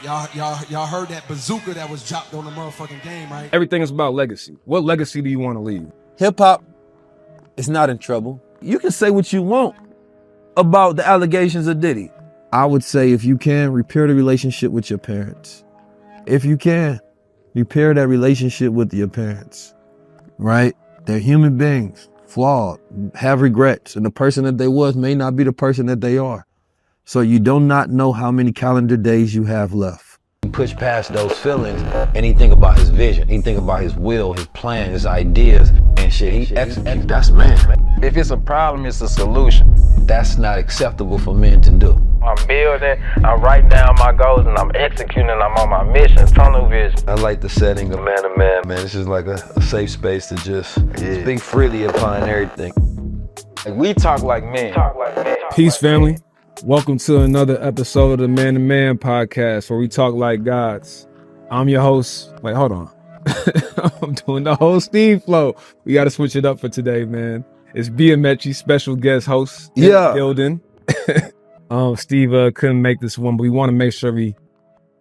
Y'all heard that bazooka that was dropped on the motherfucking game, right? Everything is about legacy. What legacy do you want to leave? Hip hop is not in trouble. You can say what you want about the allegations of Diddy. I would say if you can, repair the relationship with your parents. If you can, repair that relationship with your parents, right? They're human beings, flawed, have regrets, and the person that they was may not be the person that they are. So you do not know how many calendar days you have left. Push past those feelings and he think about his vision. He think about his will, his plan, his ideas, and shit. He execute. That's man. If it's a problem, it's a solution. That's not acceptable for men to do. I'm building, I'm writing down my goals, and I'm executing, and I'm on my mission, tunnel vision. I like the setting of man to man. Man, it's just like a safe space to just speak freely upon everything. Like, we talk like men. Peace, family. Welcome to another episode of the Man to Man podcast, where we talk like gods. I'm your host. Wait, hold on. I'm doing the whole Steve flow. We got to switch it up for today, man. It's Biamechi, special guest host in the building. Steve couldn't make this one, but we want to make sure we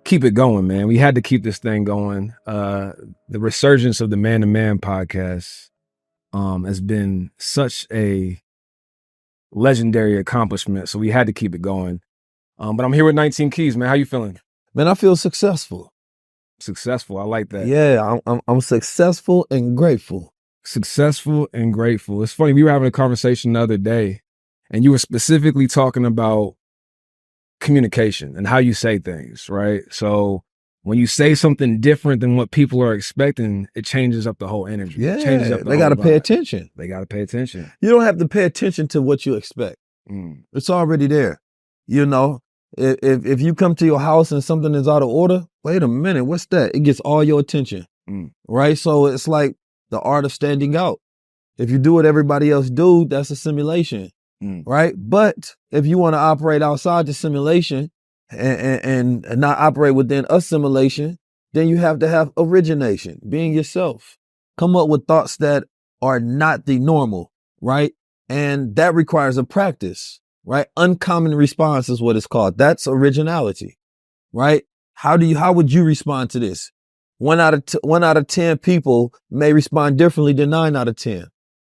keep it going, man. We had to keep this thing going. The resurgence of the Man to Man podcast has been such a legendary accomplishment, so we had to keep it going. But I'm here with 19 Keys, man. How you feeling? Man, I feel successful. Successful. I like that. Yeah, I'm successful and grateful. Successful and grateful. It's funny, we were having a conversation the other day, and you were specifically talking about communication and how you say things, right? So when you say something different than what people are expecting, it changes up the whole energy. Yeah, it changes up they got to pay attention. They got to pay attention. You don't have to pay attention to what you expect. It's already there. You know, if you come to your house and something is out of order, wait a minute, what's that? It gets all your attention, right? So it's like the art of standing out. If you do what everybody else do, that's a simulation, right? But if you want to operate outside the simulation and not operate within a simulation, then you have to have origination, being yourself. Come up with thoughts that are not the normal, right? And that requires a practice, right? Uncommon response is what it's called. That's originality, right? How would you respond to this? 1 out of 10 people may respond differently than 9 out of 10.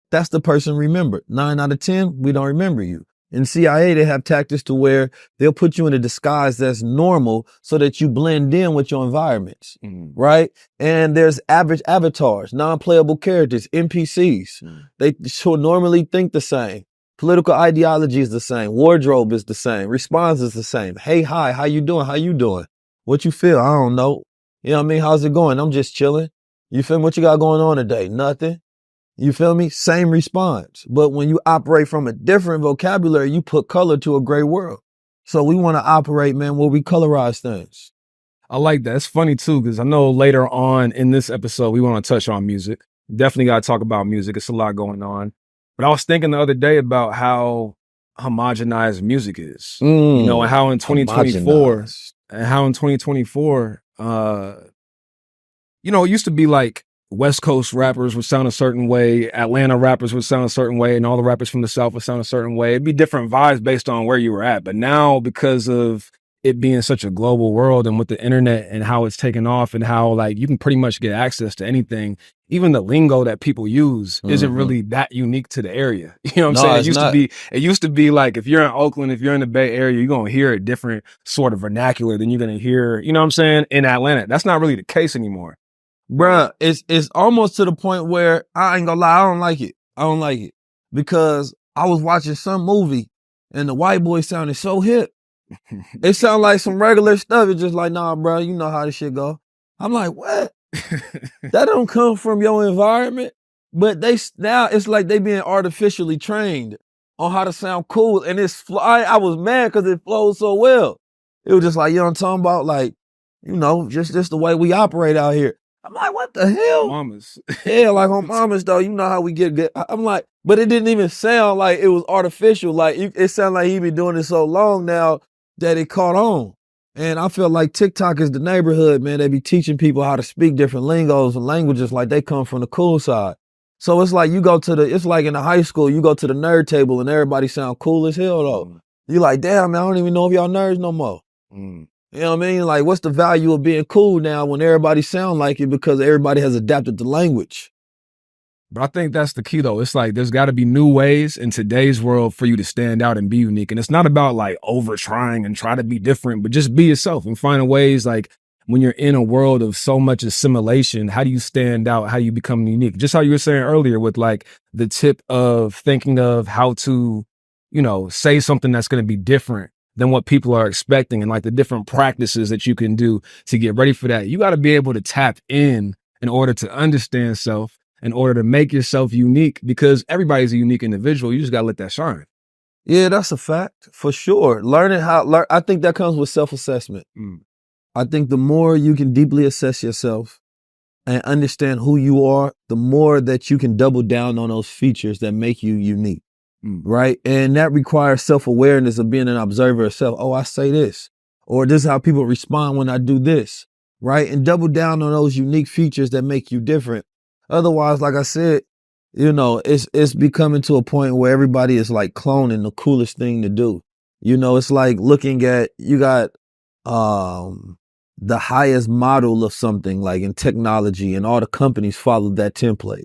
That's the person remembered. 9 out of 10, we don't remember you. In CIA, they have tactics to where they'll put you in a disguise that's normal so that you blend in with your environments, right? And there's average avatars, non-playable characters, NPCs. They should normally think the same. Political ideology is the same. Wardrobe is the same. Response is the same. Hey, hi, how you doing? How you doing? What you feel? I don't know. You know what I mean? How's it going? I'm just chilling. You feel me? What you got going on today? Nothing. You feel me? Same response. But when you operate from a different vocabulary, you put color to a gray world. So we want to operate, man, where we colorize things. I like that. It's funny too, because I know later on in this episode, we want to touch on music. Definitely got to talk about music. It's a lot going on. But I was thinking the other day about how homogenized music is, you know, and how in 2024, you know, it used to be like West Coast rappers would sound a certain way, Atlanta rappers would sound a certain way, and all the rappers from the South would sound a certain way. It'd be different vibes based on where you were at. But now, because of it being such a global world and with the internet and how it's taken off and how like you can pretty much get access to anything, even the lingo that people use isn't really that unique to the area. You know what I'm saying? It used to be like, if you're in Oakland, if you're in the Bay Area, you're going to hear a different sort of vernacular than you're going to hear, you know what I'm saying, in Atlanta. That's not really the case anymore. Bruh, it's almost to the point where I ain't gonna lie, I don't like it. I don't like it. Because I was watching some movie and the white boy sounded so hip. It sound like some regular stuff. It's just like, nah, bro, you know how this shit go. I'm like, what? That don't come from your environment. But now it's like they being artificially trained on how to sound cool. And I was mad because it flows so well. It was just like, you know what I'm talking about? Like, you know, just the way we operate out here. I'm like, what the hell? Mamas. Yeah, like on mamas though, you know how we get good. I'm like, but it didn't even sound like it was artificial. Like it sounded like he been doing it so long now that it caught on. And I feel like TikTok is the neighborhood, man. They be teaching people how to speak different lingos and languages like they come from the cool side. So it's like it's like in the high school, you go to the nerd table and everybody sound cool as hell though. You like, damn, man, I don't even know if y'all nerds no more. You know what I mean? Like, what's the value of being cool now when everybody sound like it because everybody has adapted the language? But I think that's the key though. It's like there's got to be new ways in today's world for you to stand out and be unique. And it's not about like over trying and try to be different, but just be yourself and find ways like when you're in a world of so much assimilation, how do you stand out? How do you become unique? Just how you were saying earlier with like the tip of thinking of how to, you know, say something that's going to be different than what people are expecting and like the different practices that you can do to get ready for that. You got to be able to tap in order to understand self, in order to make yourself unique, because everybody's a unique individual. You just got to let that shine. Yeah, that's a fact for sure. I think that comes with self-assessment. I think the more you can deeply assess yourself and understand who you are, the more that you can double down on those features that make you unique, right? And that requires self-awareness of being an observer of self. Oh, I say this, or this is how people respond when I do this, right? And double down on those unique features that make you different. Otherwise, like I said, you know, it's becoming to a point where everybody is like cloning the coolest thing to do. You know, it's like looking at, you got the highest model of something like in technology, and all the companies follow that template,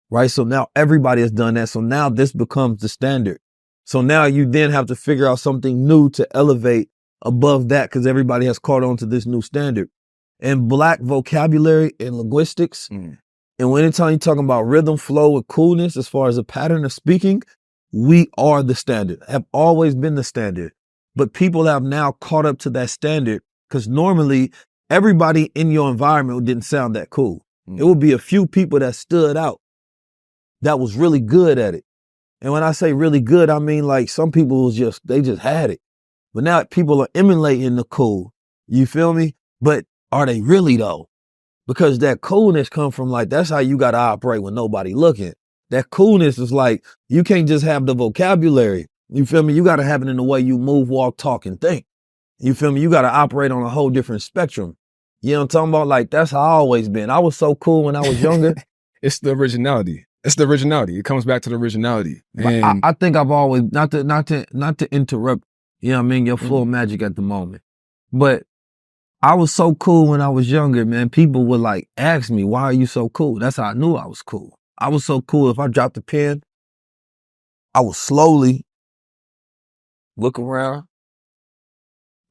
right? So now everybody has done that. So now this becomes the standard. So now you then have to figure out something new to elevate above that because everybody has caught on to this new standard. And Black vocabulary and linguistics, and anytime you're talking about rhythm, flow, and coolness, as far as a pattern of speaking, we are the standard, have always been the standard. But people have now caught up to that standard because normally everybody in your environment didn't sound that cool. It would be a few people that stood out that was really good at it. And when I say really good, I mean like some people they just had it. But now people are emulating the cool. You feel me? But are they really though? Because that coolness come from like, that's how you got to operate when nobody looking. That coolness is like, you can't just have the vocabulary. You feel me? You got to have it in the way you move, walk, talk, and think. You feel me? You got to operate on a whole different spectrum. You know what I'm talking about? Like, that's how I always been. I was so cool when I was younger. It's the originality. It's the originality. It comes back to the originality. And I think I've always, not to interrupt, you know what I mean, your full magic at the moment. But I was so cool when I was younger, man. People would like ask me, why are you so cool? That's how I knew I was cool. I was so cool. If I dropped a pen, I would slowly look around,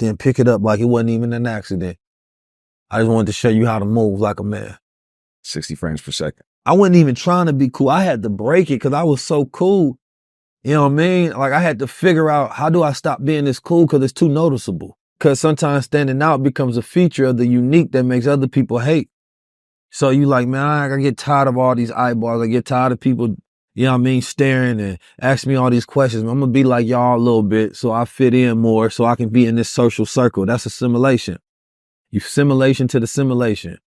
then pick it up like it wasn't even an accident. I just wanted to show you how to move like a man. 60 frames per second. I wasn't even trying to be cool. I had to break it because I was so cool. You know what I mean? Like I had to figure out, how do I stop being this cool because it's too noticeable. Because sometimes standing out becomes a feature of the unique that makes other people hate. So you like, man, I get tired of all these eyeballs. I get tired of people, you know what I mean, staring and asking me all these questions. I'm going to be like y'all a little bit so I fit in more so I can be in this social circle. That's assimilation. You simulation to the simulation.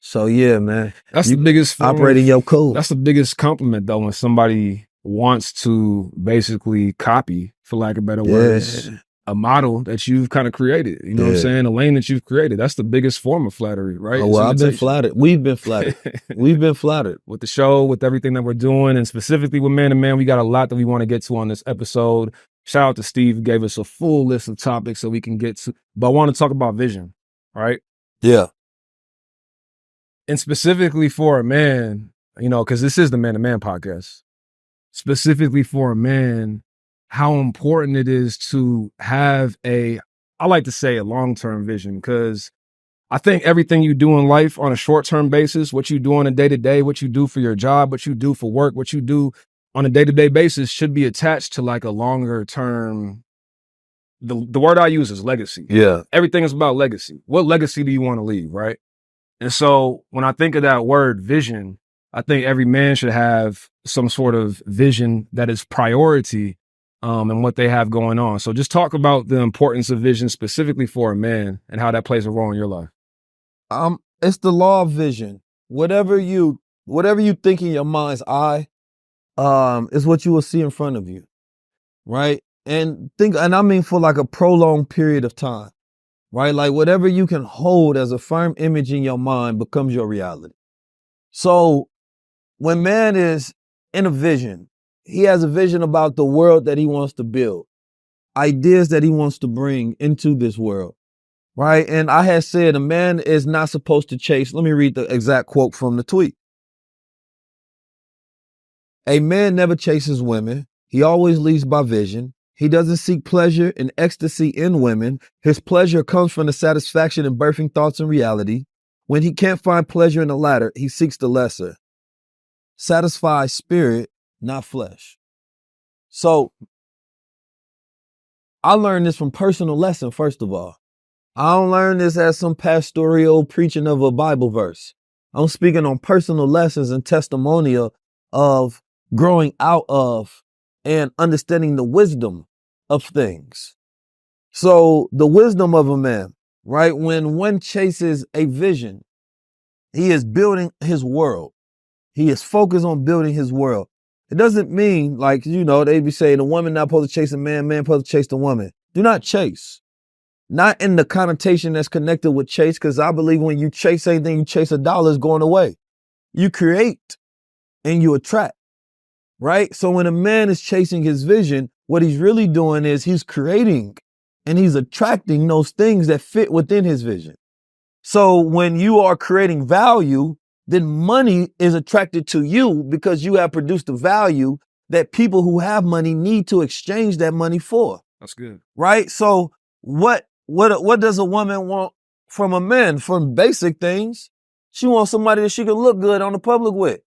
So yeah, man. That's the biggest operating your code. That's the biggest compliment though, when somebody wants to basically copy, for lack of better words, a model that you've kind of created. You know what I'm saying? A lane that you've created. That's the biggest form of flattery, right? Oh, well, I've been flattered. We've been flattered. We've been flattered. With the show, with everything that we're doing, and specifically with Man to Man, we got a lot that we want to get to on this episode. Shout out to Steve, who gave us a full list of topics so we can get to, but I want to talk about vision, right? Yeah. And specifically for a man, you know, because this is the Man to Man podcast, specifically for a man, how important it is to have I like to say a long-term vision, because I think everything you do in life on a short-term basis, what you do on a day-to-day, what you do for your job, what you do for work, what you do on a day-to-day basis should be attached to like a longer-term, the word I use is legacy. Yeah. Everything is about legacy. What legacy do you want to leave, right? And so when I think of that word vision, I think every man should have some sort of vision that is priority and what they have going on. So just talk about the importance of vision specifically for a man and how that plays a role in your life. It's the law of vision. Whatever you think in your mind's eye, is what you will see in front of you. Right? And I mean for like a prolonged period of time. Right? Like whatever you can hold as a firm image in your mind becomes your reality. So when man is in a vision, he has a vision about the world that he wants to build, ideas that he wants to bring into this world. right? And I had said a man is not supposed to chase. Let me read the exact quote from the tweet. A man never chases women. He always leads by vision. He doesn't seek pleasure and ecstasy in women. His pleasure comes from the satisfaction in birthing thoughts and reality. When he can't find pleasure in the latter, he seeks the lesser. Satisfy spirit, not flesh. So I learned this from personal lesson, first of all. I don't learn this as some pastoral preaching of a Bible verse. I'm speaking on personal lessons and testimonial of growing out of and understanding the wisdom of things. So the wisdom of a man, right? When one chases a vision, he is building his world. He is focused on building his world. It doesn't mean like, they be saying the woman not supposed to chase a man, man supposed to chase the woman. Do not chase. Not in the connotation that's connected with chase, because I believe when you chase anything, you chase a dollar, is going away. You create and you attract. Right? So when a man is chasing his vision, what he's really doing is he's creating and he's attracting those things that fit within his vision. So when you are creating value, then money is attracted to you because you have produced a value that people who have money need to exchange that money for. That's good. Right? So what does a woman want from a man? From basic things, she wants somebody that she can look good on the public with.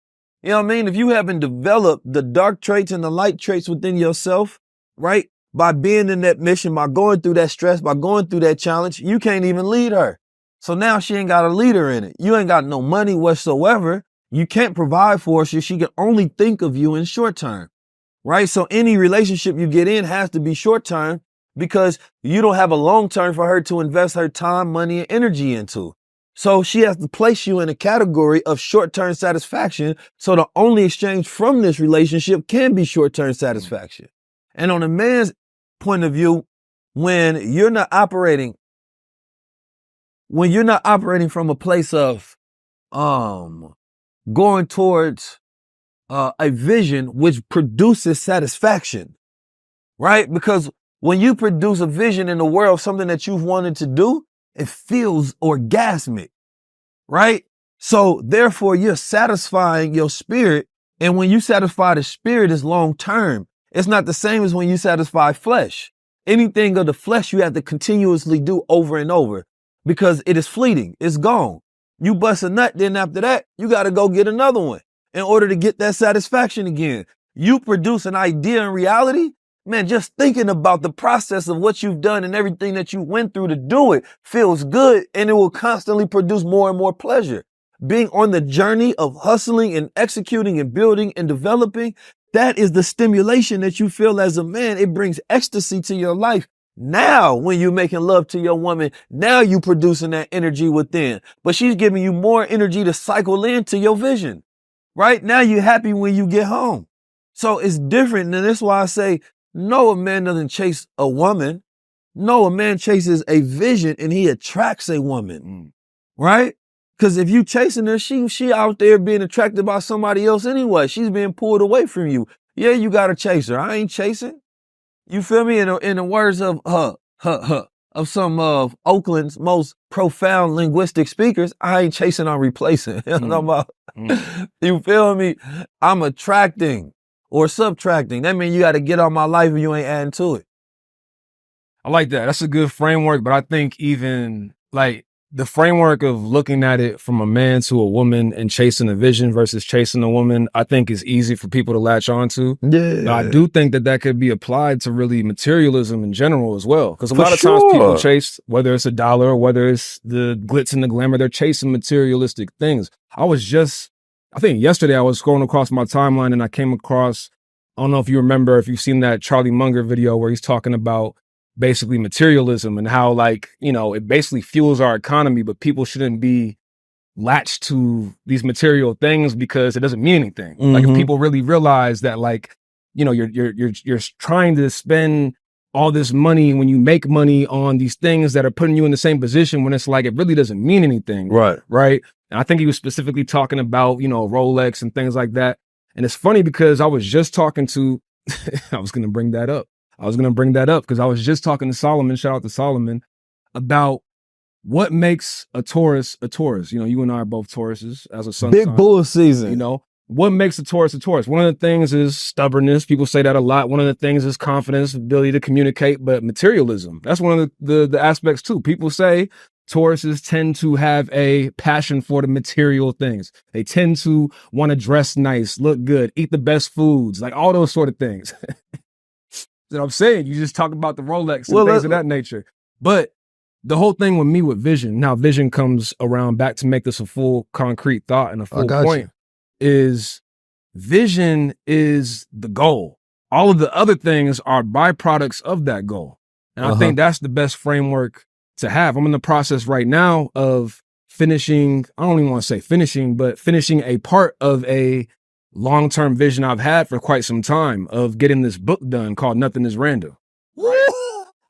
You know what I mean? If you haven't developed the dark traits and the light traits within yourself, right? By being in that mission, by going through that stress, by going through that challenge, you can't even lead her. So now she ain't got a leader in it. You ain't got no money whatsoever. You can't provide for her, so she can only think of you in short term, right? So any relationship you get in has to be short term because you don't have a long term for her to invest her time, money, and energy into. So she has to place you in a category of short-term satisfaction. So the only exchange from this relationship can be short-term satisfaction. And on a man's point of view, when you're not operating from a place of going towards a vision which produces satisfaction, right? Because when you produce a vision in the world, something that you've wanted to do, it feels orgasmic, right? So therefore you're satisfying your spirit. And when you satisfy the spirit, is long term. It's not the same as when you satisfy flesh. Anything of the flesh you have to continuously do over and over because it is fleeting. It's gone. You bust a nut, then after that, you got to go get another one in order to get that satisfaction again. You produce an idea in reality. Man, just thinking about the process of what you've done and everything that you went through to do it feels good, and it will constantly produce more and more pleasure. Being on the journey of hustling and executing and building and developing, that is the stimulation that you feel as a man. It brings ecstasy to your life. Now, when you're making love to your woman, now you producing that energy within, but she's giving you more energy to cycle into your vision, right? Now you're happy when you get home. So it's different. And that's why I say, no, a man doesn't chase a woman. No, a man chases a vision and he attracts a woman, right? Because if you chasing her, she out there being attracted by somebody else anyway. She's being pulled away from you. Yeah, you got to chase her. I ain't chasing. You feel me? In the words of some of Oakland's most profound linguistic speakers, I ain't chasing, I'm replacing. You know what I'm about? You feel me? I'm attracting or subtracting. That means you got to get on my life and you ain't adding to it. I like that. That's a good framework, but I think even like the framework of looking at it from a man to a woman and chasing a vision versus chasing a woman, I think is easy for people to latch onto. Yeah. But I do think that could be applied to really materialism in general as well. Because a lot of times people chase, whether it's a dollar or whether it's the glitz and the glamour, they're chasing materialistic things. I think yesterday I was scrolling across my timeline and I came across, I don't know if you remember, if you've seen that Charlie Munger video where he's talking about basically materialism and how, like, you know, it basically fuels our economy, but people shouldn't be latched to these material things because it doesn't mean anything. Like if people really realize that, like, you know, you're trying to spend all this money when you make money on these things that are putting you in the same position when it's like, it really doesn't mean anything. Right. Right. And I think he was specifically talking about, you know, Rolex and things like that. And it's funny because I was just talking to, I was going to bring that up because I was just talking to Solomon, shout out to Solomon, about what makes a Taurus a Taurus? You know, you and I are both Tauruses as a sun Big sign. bull season. You know, what makes a Taurus a Taurus? One of the things is stubbornness. People say that a lot. One of the things is confidence, ability to communicate, but materialism. That's one of the aspects too. People say Tauruses tend to have a passion for the material things. They tend to want to dress nice, look good, eat the best foods, like all those sort of things. That I'm saying, you just talk about the Rolex and things of that nature. But the whole thing with me with vision, now vision comes around back to make this a full concrete thought and a full point, is vision is the goal. All of the other things are byproducts of that goal. And I think that's the best framework to have. I'm in the process right now of finishing, I don't even want to say finishing, but finishing a part of a long-term vision I've had for quite some time of getting this book done called Nothing is Random.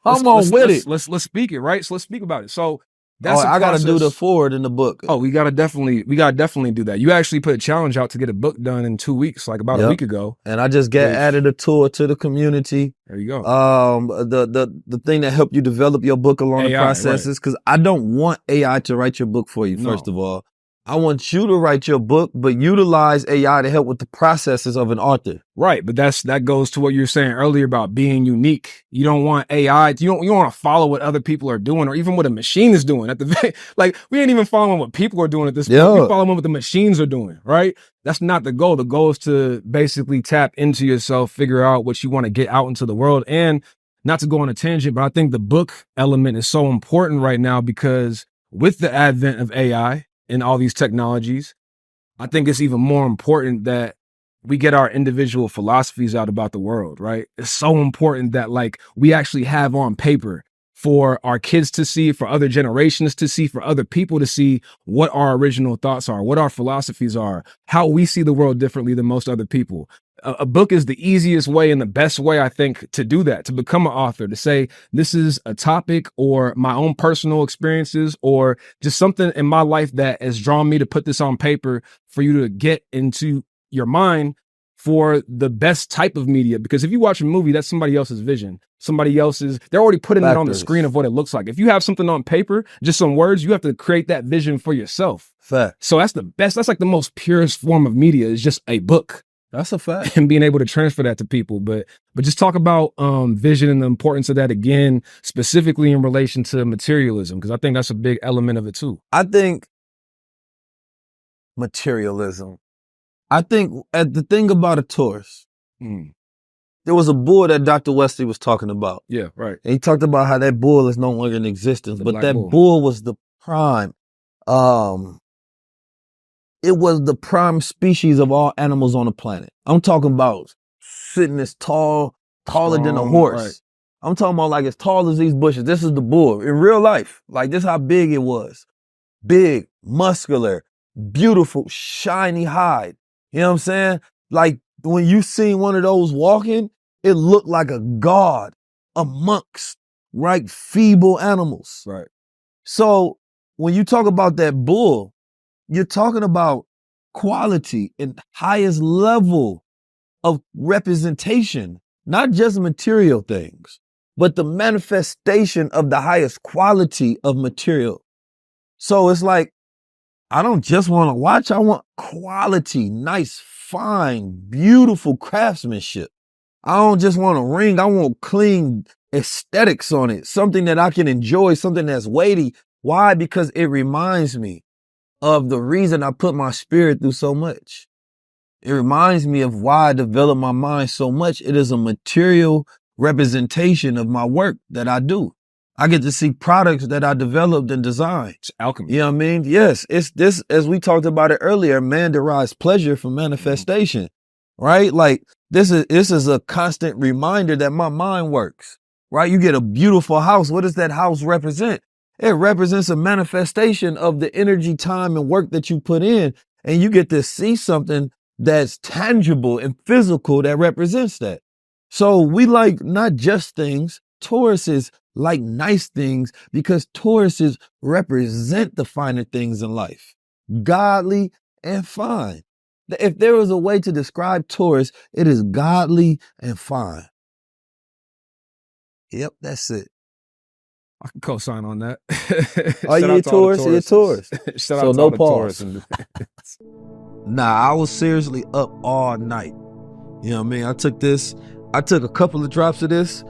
Let's speak it, right? So let's speak about it. So that's I gotta do the forward in the book. Oh, we gotta definitely do that. You actually put a challenge out to get a book done in 2 weeks, like about a week ago. And I just added a tour to the community. There you go. The thing that helped you develop your book along the processes, because I don't want AI to write your book for you, first of all. I want you to write your book, but utilize AI to help with the processes of an author. Right, but that goes to what you were saying earlier about being unique. You don't want AI. You don't want to follow what other people are doing, or even what a machine is doing. Like we ain't even following what people are doing at this point. We following what the machines are doing. Right? That's not the goal. The goal is to basically tap into yourself, figure out what you want to get out into the world, and not to go on a tangent, but I think the book element is so important right now because with the advent of AI and all these technologies, I think it's even more important that we get our individual philosophies out about the world, right? It's so important that like we actually have on paper for our kids to see, for other generations to see, for other people to see what our original thoughts are, what our philosophies are, how we see the world differently than most other people. A book is the easiest way and the best way, I think, to do that, to become an author, to say, this is a topic or my own personal experiences or just something in my life that has drawn me to put this on paper for you to get into your mind for the best type of media. Because if you watch a movie, that's somebody else's vision. They're already putting it on the screen of what it looks like. If you have something on paper, just some words, you have to create that vision for yourself. Fact. So that's the best. That's like the most purest form of media is just a book. That's a fact. And being able to transfer that to people. But just talk about vision and the importance of that again, specifically in relation to materialism, because I think that's a big element of it too. I think materialism. I think the thing about a Taurus, there was a bull that Dr. Wesley was talking about. Yeah, right. And he talked about how that bull is no longer in existence, but that bull was the prime. It was the prime species of all animals on the planet. I'm talking about sitting as taller than a horse. Right. I'm talking about like as tall as these bushes. This is the bull in real life. Like this is how big it was. Big, muscular, beautiful, shiny hide. You know what I'm saying? Like when you seen one of those walking, it looked like a god amongst, right, feeble animals. Right. So when you talk about that bull, you're talking about quality and highest level of representation, not just material things, but the manifestation of the highest quality of material. So it's like, I don't just want to watch, I want quality, nice, fine, beautiful craftsmanship. I don't just want a ring, I want clean aesthetics on it, something that I can enjoy, something that's weighty. Why? Because it reminds me of the reason I put my spirit through so much. It reminds me of why I developed my mind so much. It is a material representation of my work that I do. I get to see products that I developed and designed. It's alchemy. You know what I mean? Yes, it's this, as we talked about it earlier, man derives pleasure from manifestation, right? Like this is a constant reminder that my mind works, right? You get a beautiful house. What does that house represent? It represents a manifestation of the energy, time, and work that you put in. And you get to see something that's tangible and physical that represents that. So we like not just things. Tauruses like nice things because Tauruses represent the finer things in life. Godly and fine. If there was a way to describe Taurus, it is godly and fine. Yep, that's it. I can co-sign on that. Oh, you're a tourist? You're a tourist. Shout So out to no all the pause. tourists. Nah, I was seriously up all night. You know what I mean? I took a couple of drops of this,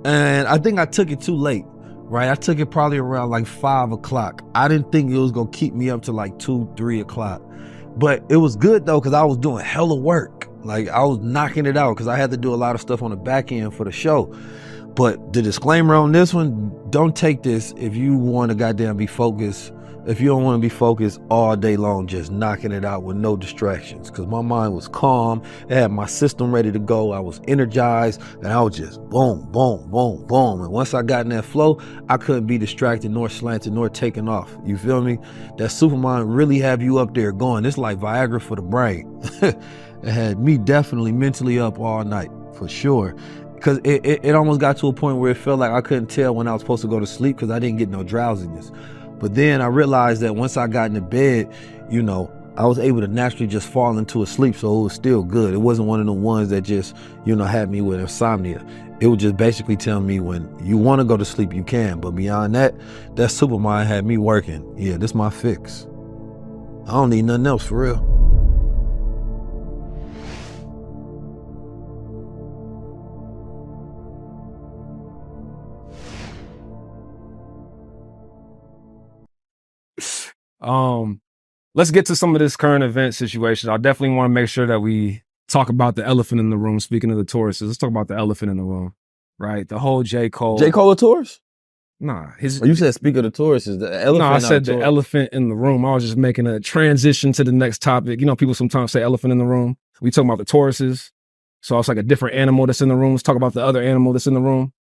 and I think I took it too late, right? I took it probably around like 5 o'clock. I didn't think it was gonna keep me up to like 2, 3 o'clock. But it was good though, because I was doing hella work. Like I was knocking it out because I had to do a lot of stuff on the back end for the show. But the disclaimer on this one, don't take this if you want to goddamn be focused. If you don't want to be focused all day long, just knocking it out with no distractions. Because my mind was calm. I had my system ready to go. I was energized. And I was just boom, boom, boom, boom. And once I got in that flow, I couldn't be distracted, nor slanted, nor taken off. You feel me? That supermind really have you up there going. It's like Viagra for the brain. It had me definitely mentally up all night, for sure. Because it almost got to a point where it felt like I couldn't tell when I was supposed to go to sleep because I didn't get no drowsiness. But then I realized that once I got into bed, you know, I was able to naturally just fall into a sleep. So it was still good. It wasn't one of the ones that just, you know, had me with insomnia. It would just basically tell me when you want to go to sleep, you can. But beyond that, that supermind had me working. Yeah, this my fix. I don't need nothing else for real. Let's get to some of this current event situation. I definitely want to make sure that we talk about the elephant in the room. Speaking of the Tauruses, let's talk about the elephant in the room, right? The whole J. Cole. J. Cole a Taurus? Nah. Oh, you said speak of the Taurus is the elephant. No, I said the Taurus. elephant in the room. I was just making a transition to the next topic. You know, people sometimes say elephant in the room. We talking about the Tauruses. So it's like a different animal that's in the room. Let's talk about the other animal that's in the room.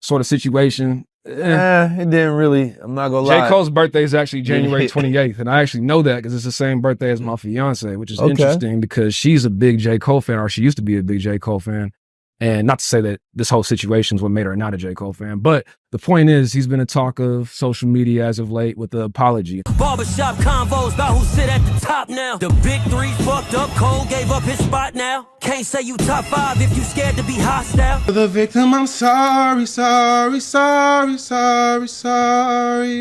Sort of situation. It didn't really, I'm not gonna lie. J. Cole's birthday is actually January 28th, and I actually know that because it's the same birthday as my fiance, which is interesting because she's a big J. Cole fan, or she used to be a big J. Cole fan. And not to say that this whole situation is what made her not a J. Cole fan, but the point is he's been a talk of social media as of late with the apology. Barbershop convos about who sit at the top now. The big three's fucked up, Cole gave up his spot now. Can't say you top 5 if you scared to be hostile. For the victim, I'm sorry, sorry, sorry, sorry, sorry.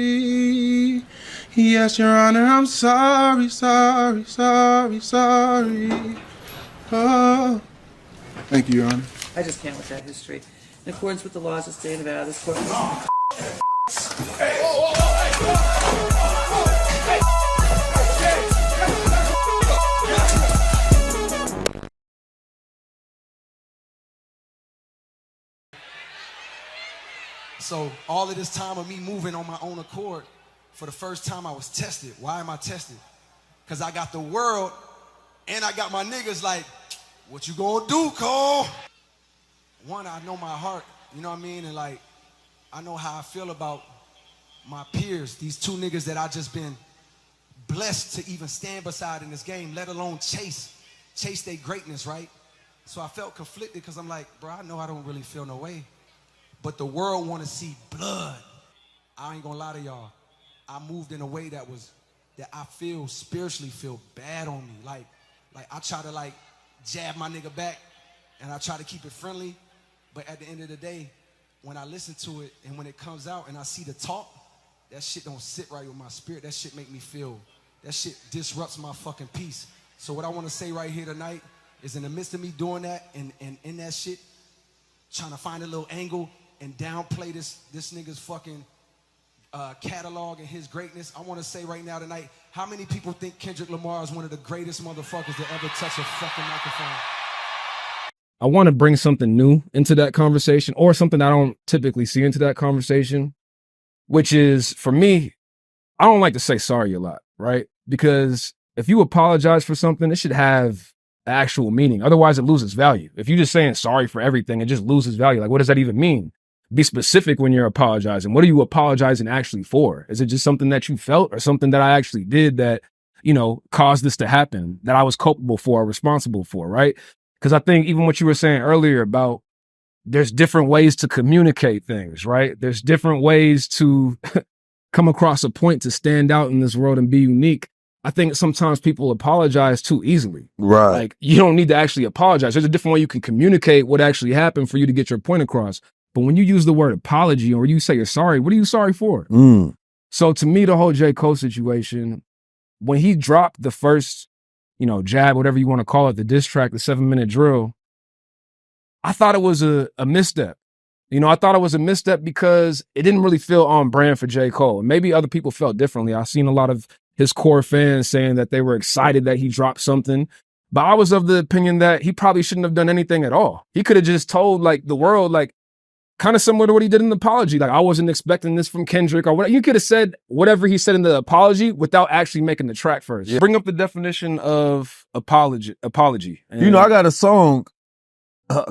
Yes, Your Honor, I'm sorry, sorry, sorry, sorry. Oh. Thank you, Your Honor. I just can't with that history. In accordance with the laws of the state of Nevada, this court... So all of this time of me moving on my own accord, for the first time I was tested. Why am I tested? Because I got the world and I got my niggas like, what you gonna do, Cole? One, I know my heart, you know what I mean? And like, I know how I feel about my peers, these two niggas that I just been blessed to even stand beside in this game, let alone chase their greatness, right? So I felt conflicted because I'm like, bro, I know I don't really feel no way, but the world want to see blood. I ain't gonna lie to y'all. I moved in a way that I feel spiritually feel bad on me. Like I try to like jab my nigga back and I try to keep it friendly, but at the end of the day, when I listen to it and when it comes out and I see the talk, that shit don't sit right with my spirit. That shit make me feel, that shit disrupts my fucking peace. So what I want to say right here tonight is in the midst of me doing that and in that shit, trying to find a little angle and downplay this nigga's fucking catalog and his greatness, I want to say right now tonight, how many people think Kendrick Lamar is one of the greatest motherfuckers to ever touch a fucking microphone? I want to bring something new into that conversation, or something I don't typically see into that conversation, which is, for me, I don't like to say sorry a lot, right? Because if you apologize for something, it should have actual meaning. Otherwise, it loses value. If you're just saying sorry for everything, it just loses value. Like, what does that even mean? Be specific when you're apologizing. What are you apologizing actually for? Is it just something that you felt or something that I actually did that, you know, caused this to happen, that I was culpable for or responsible for, right? Because I think even what you were saying earlier about there's different ways to communicate things, right? There's different ways to come across a point to stand out in this world and be unique. I think sometimes people apologize too easily. Right. Like, you don't need to actually apologize. There's a different way you can communicate what actually happened for you to get your point across. But when you use the word apology or you say you're sorry, what are you sorry for? So to me, the whole J. Cole situation, when he dropped the first, jab, whatever you want to call it, the diss track, the 7-minute drill, I thought it was a misstep. I thought it was a misstep because it didn't really feel on brand for J. Cole. Maybe other people felt differently. I've seen a lot of his core fans saying that they were excited that he dropped something. But I was of the opinion that he probably shouldn't have done anything at all. He could have just told the world, kind of similar to what he did in the apology. I wasn't expecting this from Kendrick or whatever. You could have said whatever he said in the apology without actually making the track first. Yeah. Bring up the definition of apology. And I got a song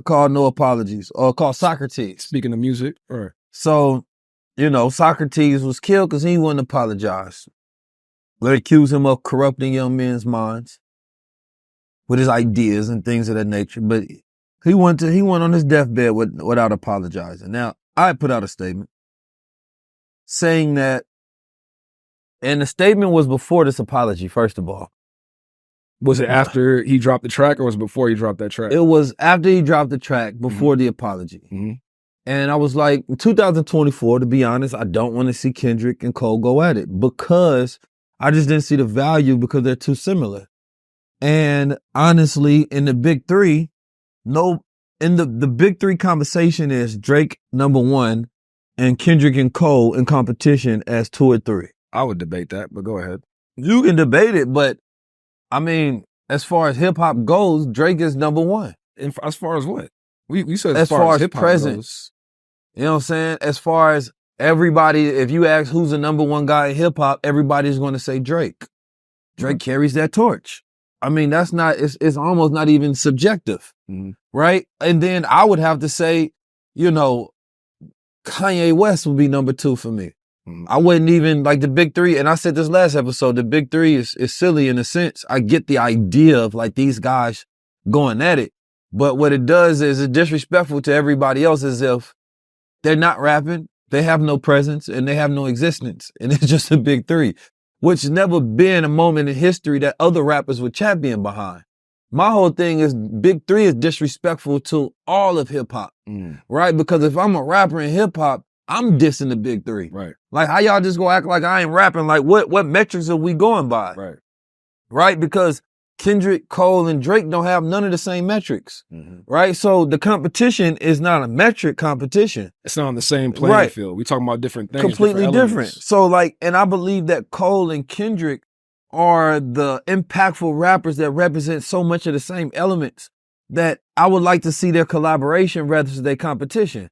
called No Apologies, or called Socrates. Speaking of music. Right. So, Socrates was killed because he wouldn't apologize. They accused him of corrupting young men's minds with his ideas and things of that nature. But he went on his deathbed without apologizing. Now, I put out a statement saying that, and the statement was before this apology, first of all. Was it after he dropped the track or was it before he dropped that track? It was after he dropped the track, before the apology. Mm-hmm. And I was like, in 2024, to be honest, I don't want to see Kendrick and Cole go at it because I just didn't see the value because they're too similar. And honestly, in the big three, the big three conversation is Drake number 1 and Kendrick and Cole in competition as 2 or 3. I would debate that, but go ahead. You can debate it, but I mean, as far as hip hop goes, Drake is number 1. And as far as what? We said as far as hip hop presence. Goes. You know what I'm saying? As far as everybody, if you ask who's the number 1 guy in hip hop, everybody's going to say Drake. Drake carries that torch. I mean, it's almost not even subjective, right? And then I would have to say, Kanye West would be number 2 for me. I wouldn't even the big three. And I said this last episode, the big three is silly in a sense. I get the idea of these guys going at it. But what it does is it's disrespectful to everybody else as if they're not rapping, they have no presence, and they have no existence. And it's just a big three, which never been a moment in history that other rappers would champion behind. My whole thing is big three is disrespectful to all of hip hop, right? Because if I'm a rapper in hip hop, I'm dissing the big three. Right. How y'all just go act like I ain't rapping? What metrics are we going by? Right. Right? Because Kendrick, Cole, and Drake don't have none of the same metrics. Right? So the competition is not a metric competition. It's not on the same playing field. We talking about different things. Completely different. So and I believe that Cole and Kendrick are the impactful rappers that represent so much of the same elements that I would like to see their collaboration rather than their competition.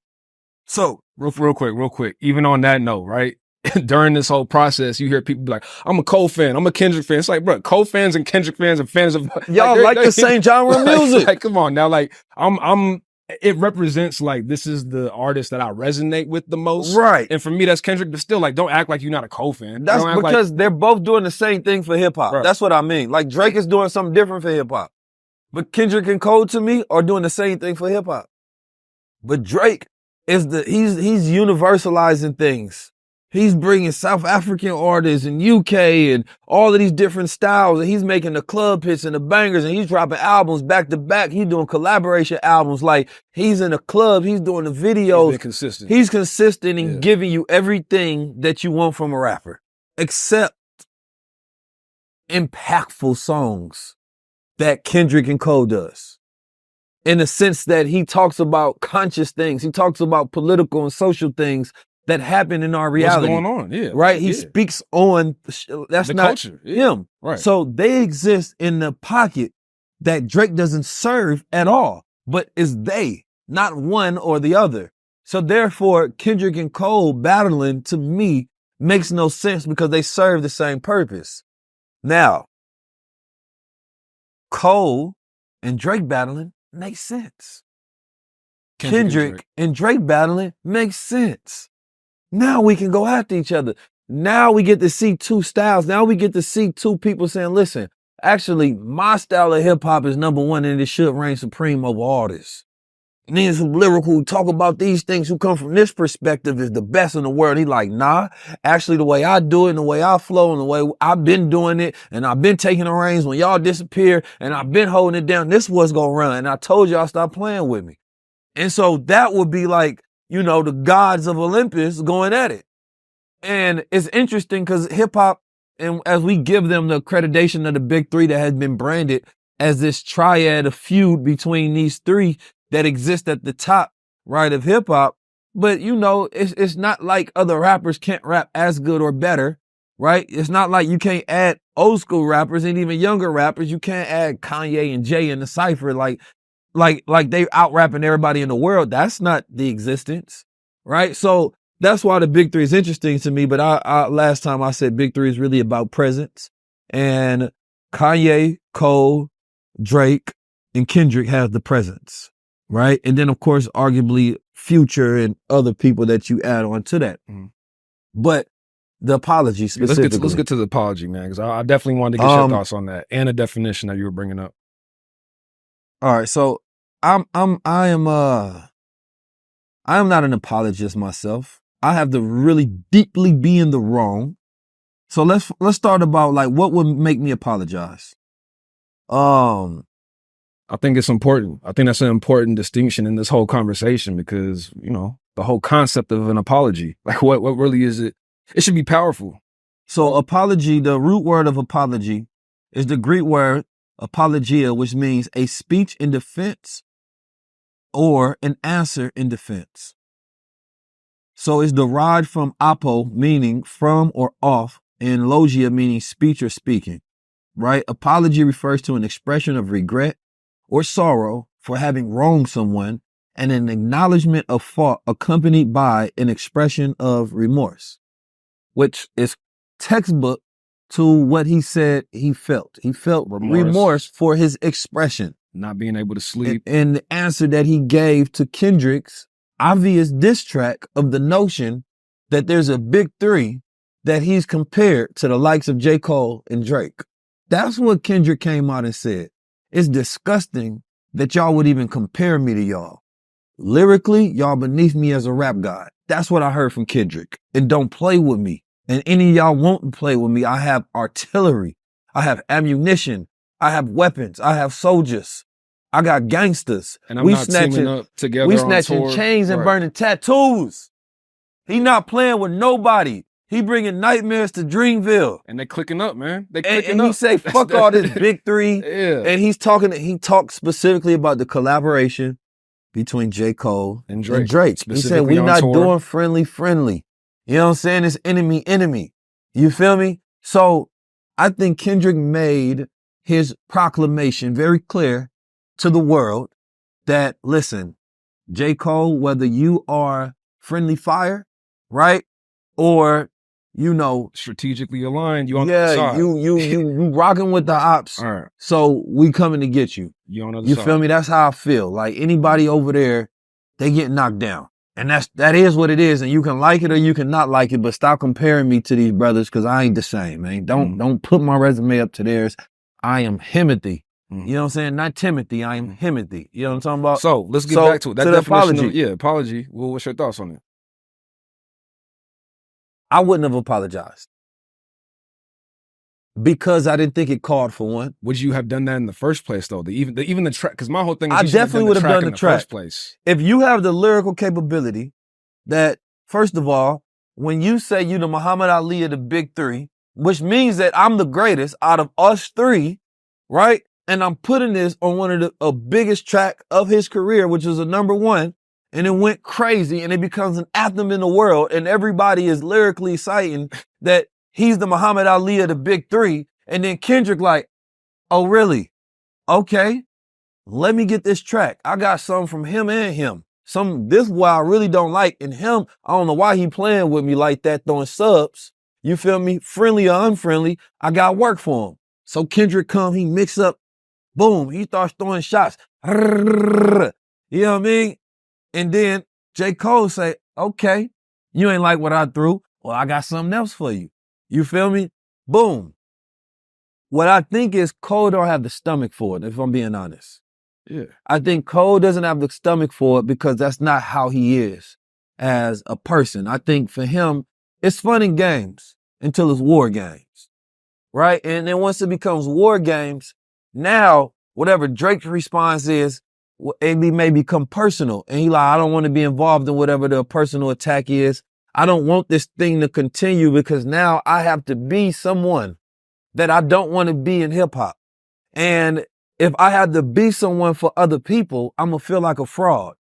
So real quick, even on that note, right? During this whole process, you hear people be like, I'm a Cole fan, I'm a Kendrick fan. It's bro, Cole fans and Kendrick fans and fans of y'all like the same genre of music. Come on now, it represents this is the artist that I resonate with the most. Right. And for me, that's Kendrick, but still don't act like you're not a Cole fan. That's because they're both doing the same thing for hip hop. Right. That's what I mean. Drake is doing something different for hip hop. But Kendrick and Cole to me are doing the same thing for hip hop. But Drake he's universalizing things. He's bringing South African artists and UK and all of these different styles, and he's making the club hits and the bangers, and he's dropping albums back to back. He's doing collaboration albums. He's in a club, he's doing the videos. He's consistent. He's consistent in giving you everything that you want from a rapper, except impactful songs that Kendrick and Cole does. In the sense that he talks about conscious things. He talks about political and social things that happen in our reality. What's going on? Yeah. Right? He speaks on, that's the not culture. him. Right. So they exist in the pocket that Drake doesn't serve at all, but is they, not one or the other. So therefore, Kendrick and Cole battling to me makes no sense because they serve the same purpose. Now, Cole and Drake battling makes sense. Kendrick and Drake battling makes sense. Now we can go after each other. Now we get to see two styles. Now we get to see two people saying, listen, actually, my style of hip hop is number one and it should reign supreme over all this. And then some lyrical who talk about these things who come from this perspective is the best in the world. And he like, nah, actually the way I do it and the way I flow and the way I've been doing it and I've been taking the reins when y'all disappear and I've been holding it down. This was gonna run. And I told y'all stop playing with me. And so that would be like the gods of Olympus going at it. And it's interesting because hip hop, and as we give them the accreditation of the big three that has been branded as this triad of feud between these three that exist at the top, right, of hip hop. But it's not like other rappers can't rap as good or better, right? It's not like you can't add old school rappers and even younger rappers. You can't add Kanye and Jay in the cypher like they out rapping everybody in the world. That's not the existence, right? So that's why the big three is interesting to me. But I last time I said big three is really about presence, and Kanye, Cole, Drake, and Kendrick have the presence, right? And then of course, arguably Future and other people that you add on to that. Mm-hmm. But the apology specifically. Let's get to the apology, man, because I definitely wanted to get your thoughts on that and a definition that you were bringing up. All right, so I am not an apologist myself. I have to really deeply be in the wrong. So let's start about like what would make me apologize. I think it's important. I think that's an important distinction in this whole conversation because, the whole concept of an apology, like what really is it? It should be powerful. So apology, the root word of apology is the Greek word apologia, which means a speech in defense or an answer in defense. So it's derived from apo, meaning from or off, and logia, meaning speech or speaking, right? Apology refers to an expression of regret or sorrow for having wronged someone and an acknowledgement of fault accompanied by an expression of remorse, which is textbook to what he said he felt. He felt remorse for his expression. Not being able to sleep. And the answer that he gave to Kendrick's obvious diss track of the notion that there's a big three that he's compared to the likes of J. Cole and Drake. That's what Kendrick came out and said. It's disgusting that y'all would even compare me to y'all. Lyrically, y'all beneath me as a rap god. That's what I heard from Kendrick. And don't play with me. And any of y'all won't play with me. I have artillery. I have ammunition. I have weapons. I have soldiers. I got gangsters. And we snatching chains and burning tattoos. He not playing with nobody. He bringing nightmares to Dreamville. And they clicking up, man. And he say, fuck all this big three. Yeah. And he talked specifically about the collaboration between J. Cole and Drake. He said, we not doing friendly. You know what I'm saying? It's enemy. You feel me? So I think Kendrick made his proclamation very clear to the world that, listen, J. Cole, whether you are friendly fire, right? Or, strategically aligned, you on the side. You rocking with the ops. All right. So we coming to get you. You on the You side. feel me? That's how I feel. Like anybody over there, they get knocked down. And that is what it is. And you can like it or you can not like it, but stop comparing me to these brothers because I ain't the same, man. Don't put my resume up to theirs. I am Himothy. You know what I'm saying? Not Timothy. I am Himothy. You know what I'm talking about? So let's get back to it. That to definition the apology. Apology. Well, what's your thoughts on it? I wouldn't have apologized because I didn't think it called for one. Would you have done that in the first place, though? Even the track, because my whole thing is I definitely would have done the track. First place. If you have the lyrical capability that, first of all, when you say you the Muhammad Ali of the big three, which means that I'm the greatest out of us three, right? And I'm putting this on one of the biggest track of his career, which is a number one, and it went crazy and it becomes an anthem in the world and everybody is lyrically citing that he's the Muhammad Ali of the big three. And then Kendrick like, oh, really? Okay, let me get this track. I got some from him and him. This is what I really don't like. And him, I don't know why he playing with me like that, throwing subs. You feel me? Friendly or unfriendly, I got work for him. So Kendrick come, he mix up, boom, he starts throwing shots. You know what I mean? And then J. Cole say, okay, you ain't like what I threw. Well, I got something else for you. You feel me? Boom. What I think is Cole don't have the stomach for it, if I'm being honest. Yeah. I think Cole doesn't have the stomach for it because that's not how he is as a person. I think for him, it's fun and games until it's war games, right? And then once it becomes war games, now whatever Drake's response is, it may become personal. And he like, I don't want to be involved in whatever the personal attack is. I don't want this thing to continue because now I have to be someone that I don't want to be in hip hop. And if I had to be someone for other people, I'm going to feel like a fraud.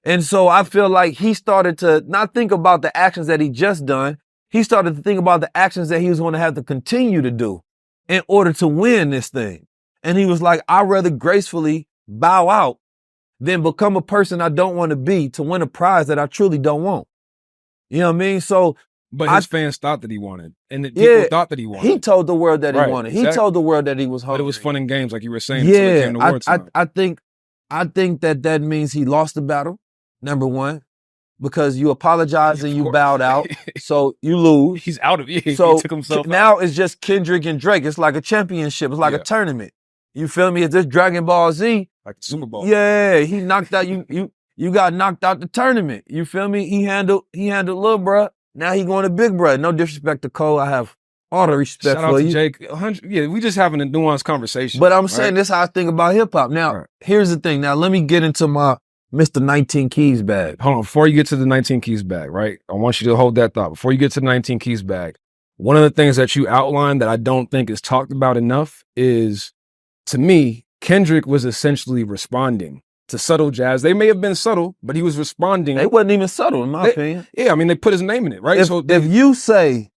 And so I feel like he started to not think about the actions that he just done. He started to think about the actions that he was going to have to continue to do in order to win this thing. And he was like, I'd rather gracefully bow out than become a person I don't want to be to win a prize that I truly don't want. You know what I mean? So, but his fans thought that he wanted, and the people thought that he wanted. He told the world that he wanted. Exactly. He told the world that he was hungry. But it was fun and games, like you were saying. Yeah, Until it came to wartime. I think that means he lost the battle. Number one, because you apologized and you bowed out, so you lose. He's out of it. So he took himself now out. It's just Kendrick and Drake. It's like a championship. It's like a tournament. You feel me? It's this Dragon Ball Z, like the Super Bowl. Yeah, he knocked out you got knocked out the tournament. You feel me? He handled little bruh. Now he going to big bruh. No disrespect to Cole. I have all the respect Shout out for to you. Jake. Yeah, we just having a nuanced conversation. But I'm saying this is how I think about hip hop. Now, here's the thing. Now let me get into my Mr. 19 Keys bag. Hold on, before you get to the 19 Keys bag, right? I want you to hold that thought. Before you get to the 19 Keys bag, one of the things that you outlined that I don't think is talked about enough is, to me, Kendrick was essentially responding to subtle jazz. They may have been subtle, but he was responding. They wasn't even subtle, in my opinion. Yeah, I mean, they put his name in it, right? If you say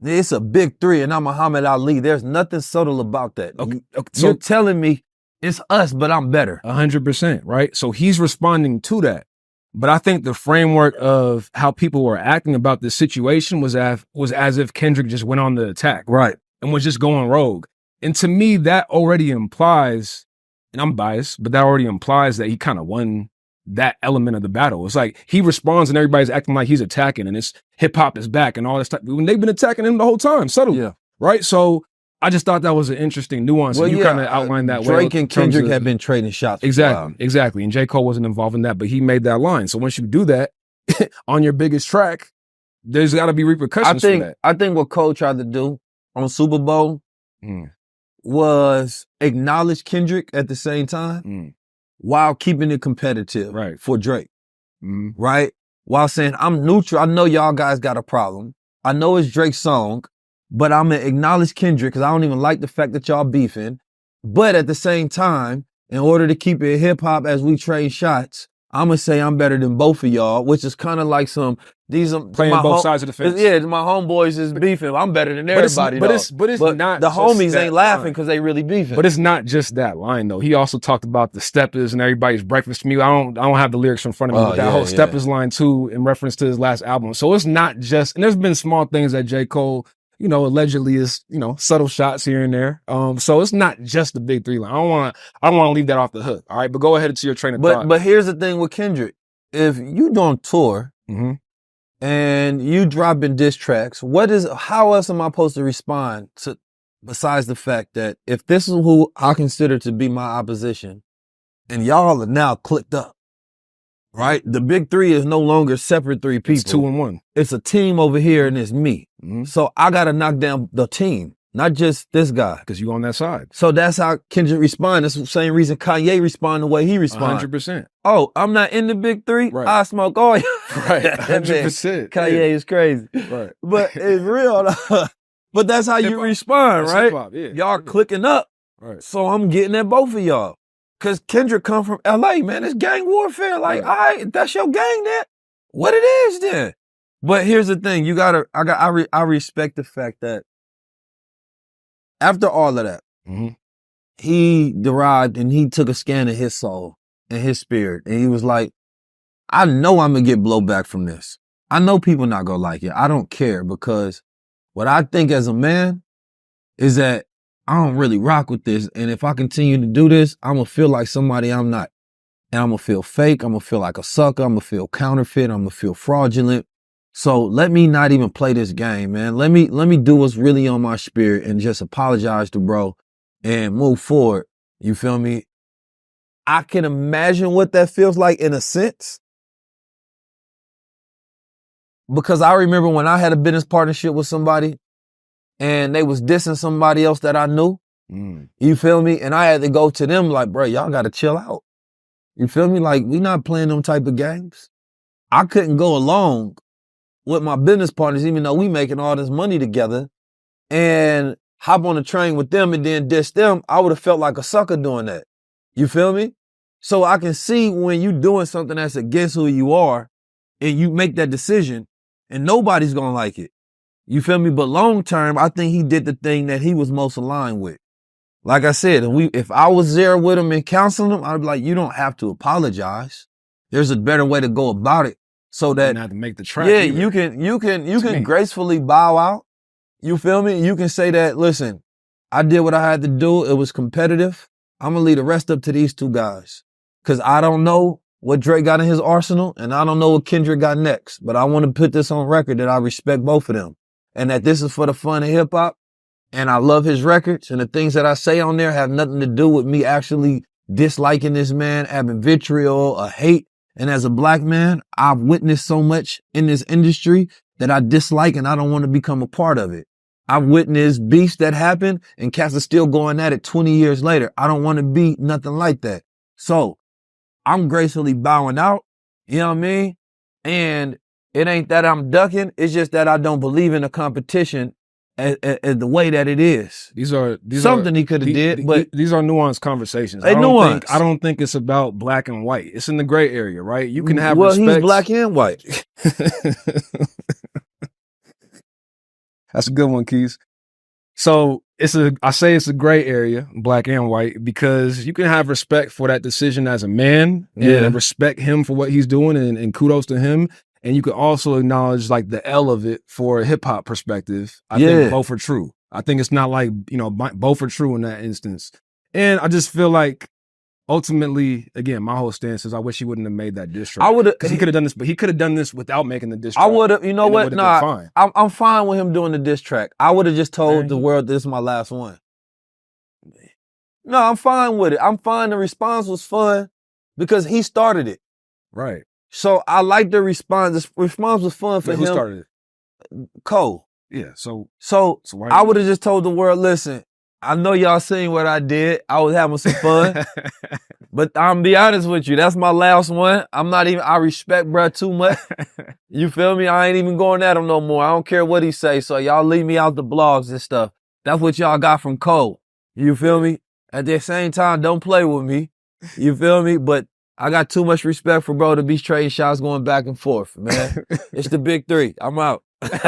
it's a big three and I'm Muhammad Ali, there's nothing subtle about that. Okay, You're telling me it's us, but I'm better. 100%, right? So he's responding to that. But I think the framework of how people were acting about this situation was as if Kendrick just went on the attack. Right. And was just going rogue. And to me, that already implies, and I'm biased, but that already implies that he kind of won that element of the battle. It's like he responds and everybody's acting like he's attacking and it's hip hop is back and all this stuff. When they've been attacking him the whole time, subtly. Yeah. Right? So I just thought that was an interesting nuance. Well, and you kind of outlined that Drake well. and Kendrick have been trading shots. Exactly. And J. Cole wasn't involved in that, but he made that line. So once you do that on your biggest track, there's got to be repercussions for that. I think what Cole tried to do on Super Bowl was acknowledge Kendrick at the same time while keeping it competitive for Drake. Right? While saying, I'm neutral. I know y'all guys got a problem. I know it's Drake's song, but I'm going to acknowledge Kendrick because I don't even like the fact that y'all beefing. But at the same time, in order to keep it hip hop as we trade shots, I'm going to say I'm better than both of y'all, which is kind of like these are playing both sides of the fence. Yeah, my homeboys is beefing. I'm better than everybody. But it's not. The homies ain't laughing because they really beefing. But it's not just that line though. He also talked about the steppers and everybody's breakfast meal. I don't have the lyrics in front of me, but that whole steppers line too, in reference to his last album. So it's not just. And there's been small things that J. Cole, allegedly is, subtle shots here and there. So it's not just the big three line. I don't want to leave that off the hook. All right, but go ahead to your train of thought. But here's the thing with Kendrick: if you doing tour. And you dropping diss tracks, how else am I supposed to respond to, besides the fact that if this is who I consider to be my opposition, and y'all are now clicked up, right? The big three is no longer separate three people. It's 2 and 1. It's a team over here and it's me. So I got to knock down the team, not just this guy. Because you on that side. So that's how Kendrick respond. That's the same reason Kanye respond the way he respond. 100%. Oh, I'm not in the big three? Right. I smoke all y'all. Right, 100%. Kanye is crazy. Right. But it's real. But that's how you respond, right? Hip-hop, yeah. Y'all clicking up. Right. So I'm getting at both of y'all. Because Kendrick come from LA, man. It's gang warfare. Like, all right, that's your gang then. What it is then. But here's the thing. I respect the fact that after all of that, he derived and he took a scan of his soul and his spirit. And he was like, I know I'm going to get blowback from this. I know people not going to like it. I don't care because what I think as a man is that I don't really rock with this. And if I continue to do this, I'm going to feel like somebody I'm not. And I'm going to feel fake. I'm going to feel like a sucker. I'm going to feel counterfeit. I'm going to feel fraudulent. So let me not even play this game, man. Let me do what's really on my spirit and just apologize to bro and move forward. You feel me? I can imagine what that feels like in a sense. Because I remember when I had a business partnership with somebody and they was dissing somebody else that I knew. You feel me? And I had to go to them like, bro, y'all got to chill out. You feel me? Like, we not playing them type of games. I couldn't go along with my business partners, even though we making all this money together, and hop on the train with them and then diss them. I would have felt like a sucker doing that. You feel me? So I can see when you doing something that's against who you are and you make that decision and nobody's going to like it. You feel me? But long term, I think he did the thing that he was most aligned with. Like I said, if I was there with him and counseling him, I'd be like, you don't have to apologize. There's a better way to go about it so that not to make the track. Yeah, either. you can gracefully bow out. You feel me? You can say that, listen, I did what I had to do. It was competitive. I'm going to leave the rest up to these two guys. Because I don't know what Drake got in his arsenal, and I don't know what Kendrick got next. But I want to put this on record that I respect both of them. And that this is for the fun of hip hop. And I love his records. And the things that I say on there have nothing to do with me actually disliking this man, having vitriol or hate. And as a black man, I've witnessed so much in this industry that I dislike and I don't want to become a part of it. I've witnessed beefs that happen and cats are still going at it 20 years later. I don't want to be nothing like that. So I'm gracefully bowing out, you know what I mean? And it ain't that I'm ducking. It's just that I don't believe in the competition as the way that it is. These are something he could have did, but these are nuanced conversations. I don't think it's about black and white. It's in the gray area, right? You can have respect. He's black and white. That's a good one, Keys. So I say it's a gray area, black and white, because you can have respect for that decision as a man and respect him for what he's doing and kudos to him. And you can also acknowledge like the L of it for a hip hop perspective. I think both are true. I think it's not like, both are true in that instance. And I just feel like ultimately, again, my whole stance is I wish he wouldn't have made that diss track. Because he could have done this, but he could have done this without making the diss track. I would have, you know what? Nah, I'm fine with him doing the diss track. I would have just told the world this is my last one. No, I'm fine with it. I'm fine. The response was fun because he started it. Right. So I like the response. The response was fun for him. Who started it? Cole. Yeah. So I would have just told the world, listen, I know y'all seen what I did. I was having some fun. But I'm gonna be honest with you. That's my last one. I respect bruh too much. You feel me? I ain't even going at him no more. I don't care what he say. So y'all leave me out the blogs and stuff. That's what y'all got from Cole. You feel me? At the same time, don't play with me. You feel me? But I got too much respect for bro to be trading shots going back and forth, man. It's the big three. I'm out. That's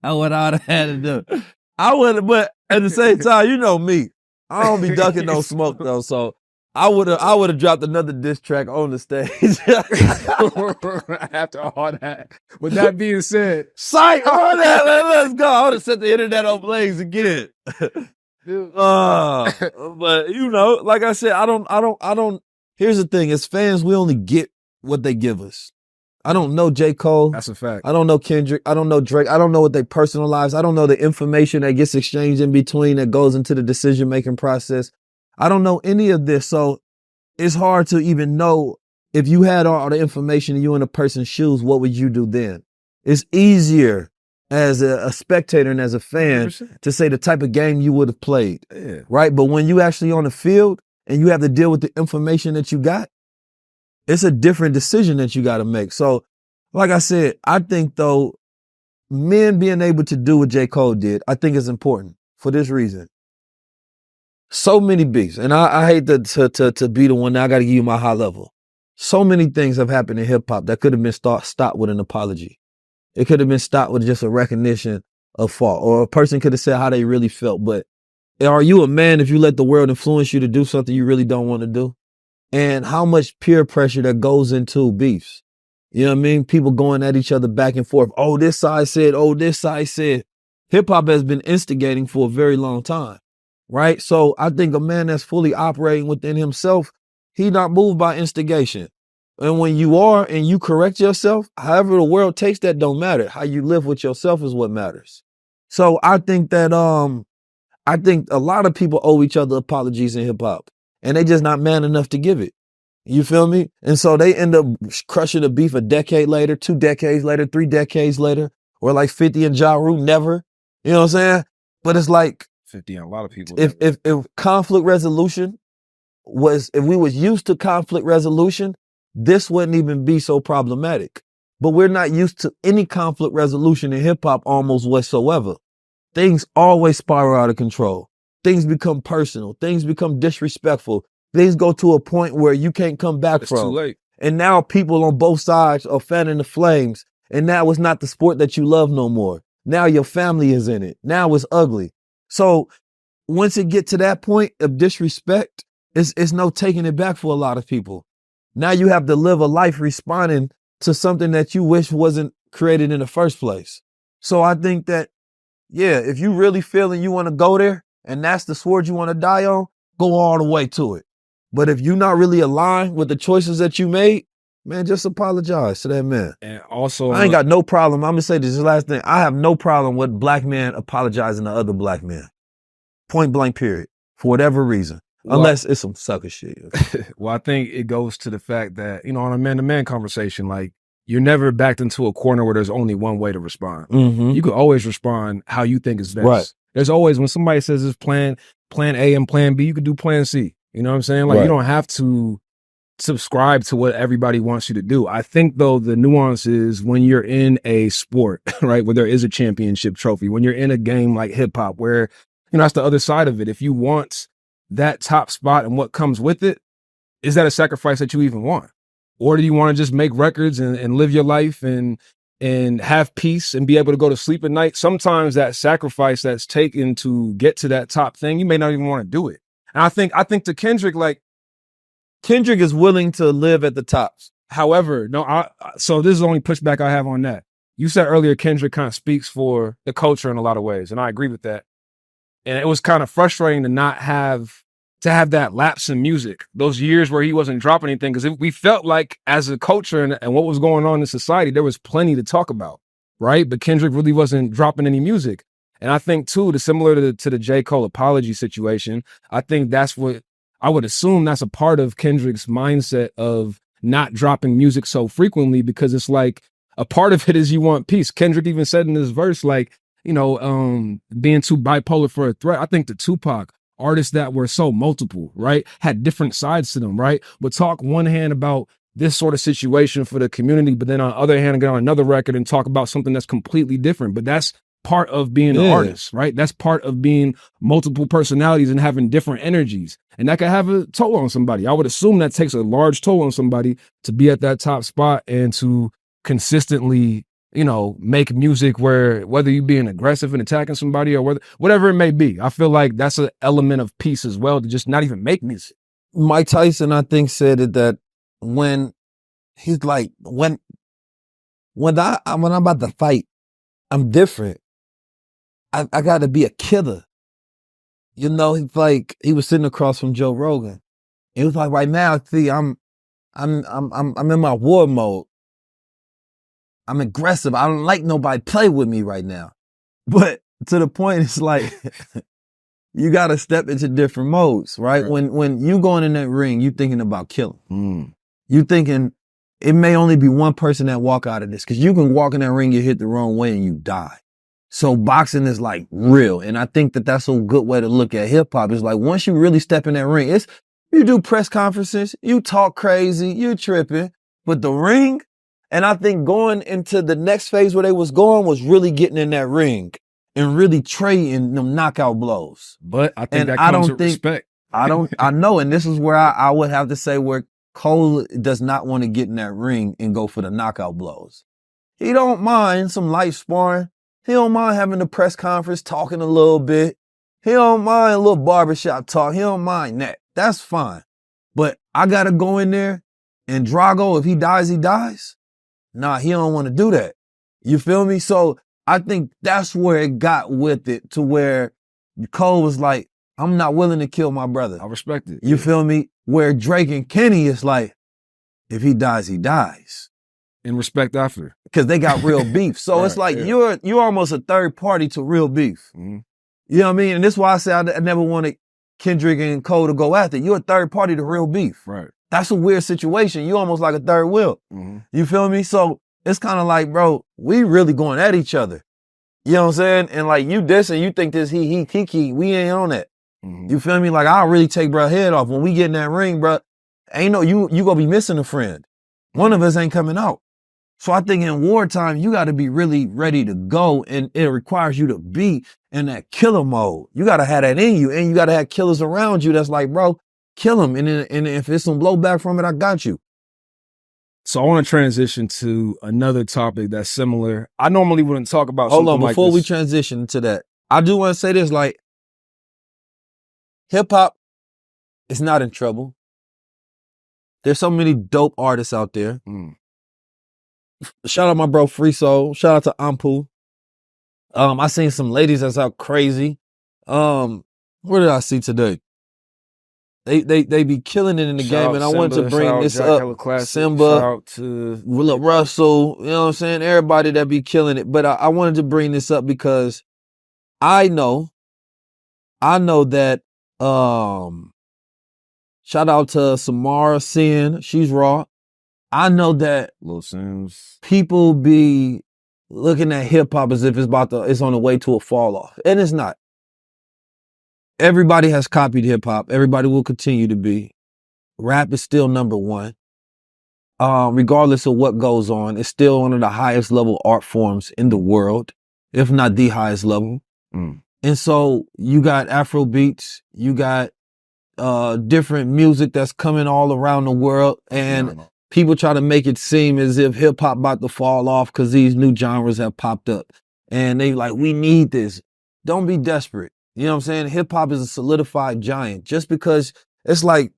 what I would have had to do. I would have, but at the same time, you know me. I don't be ducking no smoke though, so I would have dropped another diss track on the stage. After all that. With that being said, psych, all that, let's go. I would have set the internet on blaze again. But like I said, I don't. Here's the thing: as fans, we only get what they give us. I don't know J. Cole. That's a fact. I don't know Kendrick. I don't know Drake. I don't know what they personal lives. I don't know the information that gets exchanged in between that goes into the decision-making process. I don't know any of this. So it's hard to even know if you had all the information and you in a person's shoes, what would you do then? It's easier as a spectator and as a fan 100%. To say the type of game you would have played. Yeah. Right? But when you actually on the field and you have to deal with the information that you got, it's a different decision that you got to make. So, like I said, I think, though, men being able to do what J. Cole did, I think is important for this reason. So many beefs, and I hate to be the one that I got to give you my high level. So many things have happened in hip-hop that could have been stopped with an apology. It could have been stopped with just a recognition of fault, or a person could have said how they really felt. But are you a man if you let the world influence you to do something you really don't want to do? And how much peer pressure that goes into beefs. You know what I mean? People going at each other back and forth. Oh, this side said, oh, this side said. Hip hop has been instigating for a very long time, right? So I think a man that's fully operating within himself, he not moved by instigation. And when you are and you correct yourself, however the world takes that don't matter. How you live with yourself is what matters. So I think that I think a lot of people owe each other apologies in hip hop. And they just not man enough to give it. You feel me? And so they end up crushing the beef a decade later, 2 decades later, 3 decades later, or like 50 and Ja Rule never. You know what I'm saying? But it's like 50 and a lot of people. If conflict resolution if we was used to conflict resolution, this wouldn't even be so problematic. But we're not used to any conflict resolution in hip hop almost whatsoever. Things always spiral out of control. Things become personal. Things become disrespectful. Things go to a point where you can't come back from. It's too late. And now people on both sides are fanning the flames. And now it's not the sport that you love no more. Now your family is in it. Now it's ugly. So once it get to that point of disrespect, it's no taking it back for a lot of people. Now you have to live a life responding to something that you wish wasn't created in the first place. So I think that, yeah, if you really feeling you want to go there and that's the sword you want to die on, go all the way to it. But if you're not really aligned with the choices that you made, man, just apologize to that man. And also, I ain't got no problem. I'm gonna say this last thing. I have no problem with black men apologizing to other black men. Point blank, period. For whatever reason. Unless it's some sucker shit. Well, I think it goes to the fact that, you know, on a man-to-man conversation, like, you're never backed into a corner where there's only one way to respond. Mm-hmm. You can always respond how you think is best. Right. There's always, when somebody says it's plan A and plan B, you could do plan C. You know what I'm saying? Like, Right. You don't have to subscribe to what everybody wants you to do. I think, though, the nuance is when you're in a sport, right, where there is a championship trophy, when you're in a game like hip hop, where, you know, that's the other side of it. If you want that top spot and what comes with it, is that a sacrifice that you even want? Or do you want to just make records and live your life and have peace and be able to go to sleep at night? Sometimes that sacrifice that's taken to get to that top thing, you may not even want to do it. And I think to Kendrick, like, Kendrick is willing to live at the tops. However, so this is the only pushback I have on that. You said earlier Kendrick kind of speaks for the culture in a lot of ways, and I agree with that. And it was kind of frustrating to not have that lapse in music, those years where he wasn't dropping anything, because we felt like as a culture and what was going on in society, there was plenty to talk about, right? But Kendrick really wasn't dropping any music. And I think, too, similar to the J. Cole apology situation, I think that's what I would assume that's a part of Kendrick's mindset of not dropping music so frequently, because it's like a part of it is you want peace. Kendrick even said in this verse, like, you know, being too bipolar for a threat. I think the Tupac artists that were so multiple, right, had different sides to them, right, would talk one hand about this sort of situation for the community, but then on the other hand, get on another record and talk about something that's completely different. But that's part of being an artist, right? That's part of being multiple personalities and having different energies. And that can have a toll on somebody. I would assume that takes a large toll on somebody to be at that top spot and to consistently, you know, make music where whether you being aggressive and attacking somebody or whatever it may be. I feel like that's an element of peace as well, to just not even make music. Mike Tyson, I think, said it that when he's like, when I'm about to fight, I'm different. I got to be a killer. You know, he's like, he was sitting across from Joe Rogan. He was like, right now, see, I'm in my war mode. I'm aggressive. I don't like nobody play with me right now. But to the point, it's like, you got to step into different modes, right? When you going in that ring, you thinking about killing. You thinking it may only be one person that walk out of this, because you can walk in that ring, you hit the wrong way and you die. So boxing is like real. And I think that that's a good way to look at hip hop. It's like, once you really step in that ring, you do press conferences, you talk crazy, you tripping, but the ring, and I think going into the next phase where they was going was really getting in that ring and really trading them knockout blows. But I think that comes with respect. I know. And this is where I would have to say where Cole does not want to get in that ring and go for the knockout blows. He don't mind some light sparring. He don't mind having the press conference, talking a little bit. He don't mind a little barbershop talk. He don't mind that. That's fine. But I got to go in there and Drago, if he dies, he dies. Nah, he don't want to do that. You feel me? So I think that's where it got with it, to where Cole was like, I'm not willing to kill my brother. I respect it. You feel me? Where Drake and Kenny is like, if he dies, he dies. And respect after. Because they got real beef. So Right, it's like, yeah. you're almost a third party to real beef. Mm-hmm. You know what I mean? And this is why I say I never wanted Kendrick and Cole to go after. You're a third party to real beef. Right. That's a weird situation. You almost like a third wheel. Mm-hmm. You feel me? So it's kind of like, bro, we really going at each other. You know what I'm saying? And like, you this and you think this he, we ain't on that. You feel me? Like, I'll really take bro head off. When we get in that ring, bro, ain't no, you gonna be missing a friend. One of us ain't coming out. So I think in wartime, you got to be really ready to go, and it requires you to be in that killer mode. You got to have that in you, and you got to have killers around you that's like, bro, kill him. And if it's some blowback from it, I got you. So I want to transition to another topic that's similar. I normally wouldn't talk about Hold on, something like before we this. transition to that, I do want to say this, like, hip hop is not in trouble. There's so many dope artists out there. Shout out my bro Free Soul. Shout out to Ampu. I seen some ladies that's out crazy. What did I see today? They be killing it in the game, and I wanted to bring this up. Simba, shout out to Will Russell, you know what I'm saying? Everybody that be killing it. But I wanted to bring this up because I know that shout out to Samara Sin, she's raw. I know that Lil Sims. people be looking at hip hop as if it's on the way to a fall off. And it's not. Everybody has copied hip hop. Everybody will continue to be. Rap is still number one. Regardless of what goes on, it's still one of the highest level art forms in the world, if not the highest level. And so you got Afro beats, you got different music that's coming all around the world, and people try to make it seem as if hip hop about to fall off because these new genres have popped up. And they like, we need this. Don't be desperate. You know what I'm saying? Hip hop is a solidified giant. Just because it's like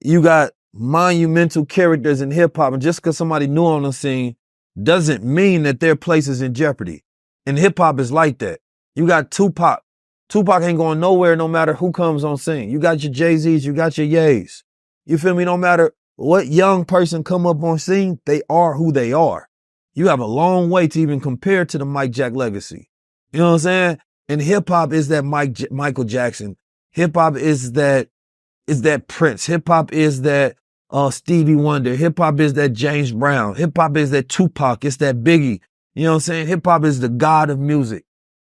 you got monumental characters in hip hop, and just because somebody new on the scene doesn't mean that their place is in jeopardy. And hip hop is like that. You got Tupac. Tupac ain't going nowhere no matter who comes on scene. You got your Jay-Z's, you got your Ye's. You feel me? No matter what young person come up on scene, they are who they are. You have a long way to even compare to the Mike Jack legacy. You know what I'm saying? And hip hop is that Michael Jackson. Hip hop is that Prince. Hip hop is that Stevie Wonder. Hip hop is that James Brown. Hip hop is that Tupac. It's that Biggie. You know what I'm saying? Hip hop is the god of music.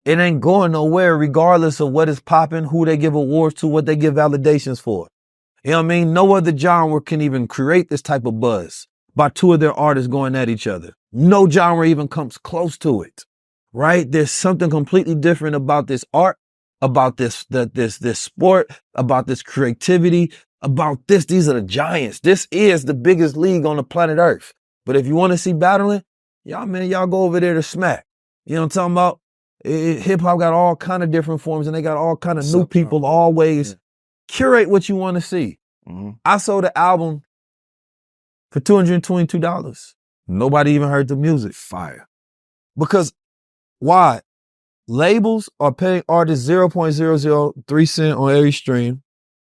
It ain't going nowhere regardless of what is popping, who they give awards to, what they give validations for. You know what I mean? No other genre can even create this type of buzz by two of their artists going at each other. No genre even comes close to it, right? There's something completely different about this art, about this sport, about this creativity, about this. These are the giants. This is the biggest league on the planet Earth. But if you want to see battling, y'all go over there to smack. You know what I'm talking about? Hip hop got all kind of different forms, and they got all kind of new people always. Curate what you want to see. I sold the album for $222. Nobody even heard the music. Fire. Because why? Labels are paying artists 0.003 cent on every stream,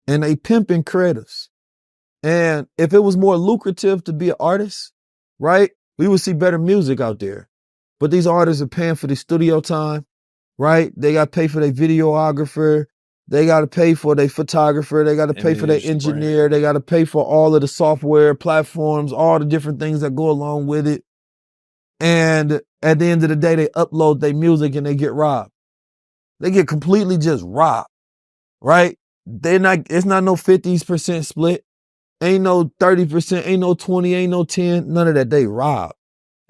and they pimping creatives. And if it was more lucrative to be an artist, right, we would see better music out there. But these artists are paying for the studio time, right? They got to pay for their videographer. They got to pay for their photographer. They got to pay for their engineer. They got to pay for all of the software platforms, all the different things that go along with it. And at the end of the day, they upload their music and they get robbed. They get completely just robbed, right? It's not no 50% split. Ain't no 30%, ain't no 20, ain't no 10, none of that. They robbed.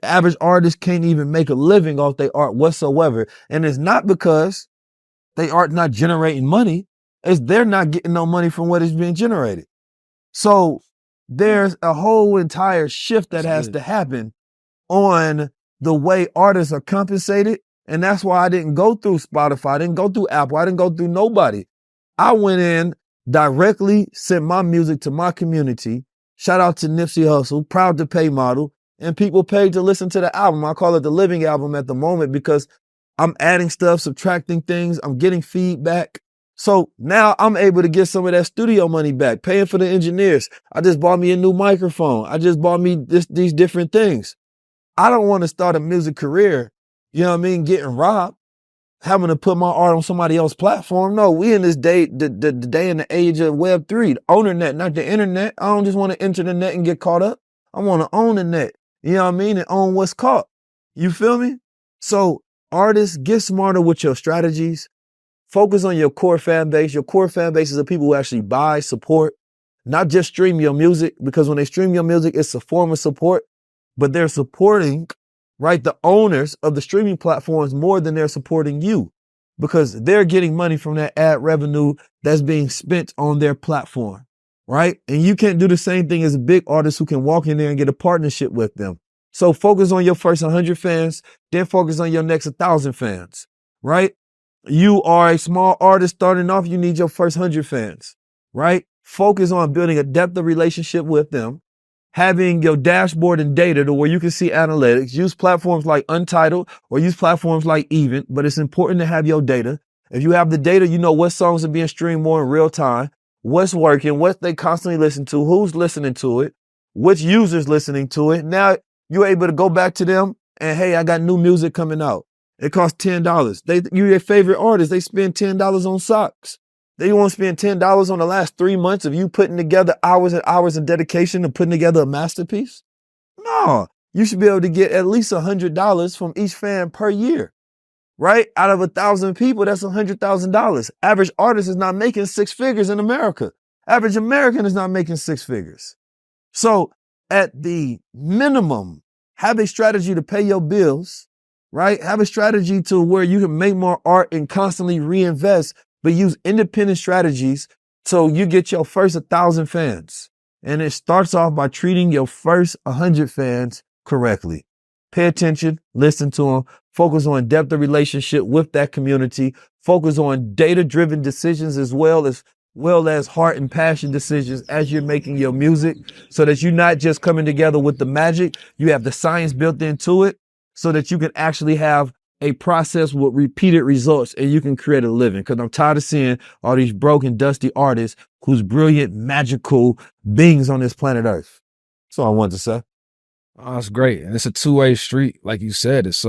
The average artist can't even make a living off their art whatsoever. And it's not because they art not generating money. It's they're not getting no money from what is being generated. So there's a whole entire shift that has to happen on the way artists are compensated. And that's why I didn't go through Spotify. I didn't go through Apple. I didn't go through nobody. I went in directly, sent my music to my community. Shout out to Nipsey Hussle, Proud to Pay model. And people paid to listen to the album. I call it the living album at the moment because I'm adding stuff, subtracting things. I'm getting feedback. So now I'm able to get some of that studio money back, paying for the engineers. I just bought me a new microphone. I just bought me these different things. I don't want to start a music career, you know what I mean, getting robbed, having to put my art on somebody else's platform. No, we in this day, the day and the age of Web3, the ownernet, not the internet. I don't just want to enter the net and get caught up. I want to own the net, you know what I mean, and own what's caught. You feel me? So artists, get smarter with your strategies. Focus on your core fan base. Your core fan base is the people who actually buy, support, not just stream your music, because when they stream your music, it's a form of support, but they're supporting, right, the owners of the streaming platforms more than they're supporting you, because they're getting money from that ad revenue that's being spent on their platform, right? And you can't do the same thing as a big artist who can walk in there and get a partnership with them. So focus on your first 100 fans, then focus on your next 1,000 fans, right? You are a small artist starting off, you need your first 100 fans, right? Focus on building a depth of relationship with them, having your dashboard and data to where you can see analytics. Use platforms like Untitled or use platforms like Even, but it's important to have your data. If you have the data, you know what songs are being streamed more in real time, what's working, what they constantly listen to, who's listening to it, which users listening to it. Now you're able to go back to them and, hey, I got new music coming out. It costs $10. You're their favorite artist. They spend $10 on socks. They want to spend $10 on the last 3 months of you putting together hours and hours of dedication and putting together a masterpiece. No, you should be able to get at least $100 from each fan per year, right? Out of 1,000 people, that's $100,000. Average artist is not making 6 figures in America. Average American is not making 6 figures. So at the minimum, have a strategy to pay your bills, right? Have a strategy to where you can make more art and constantly reinvest, but use independent strategies so you get your first 1,000 fans. And it starts off by treating your first 100 fans correctly. Pay attention, listen to them, focus on depth of relationship with that community, focus on data-driven decisions as well as heart and passion decisions as you're making your music, so that you're not just coming together with the magic, you have the science built into it so that you can actually have a process with repeated results and you can create a living. Because I'm tired of seeing all these broken, dusty artists who's brilliant, magical beings on this planet Earth. That's all I wanted to say. Oh, that's great. And it's a two-way street. Like you said, it's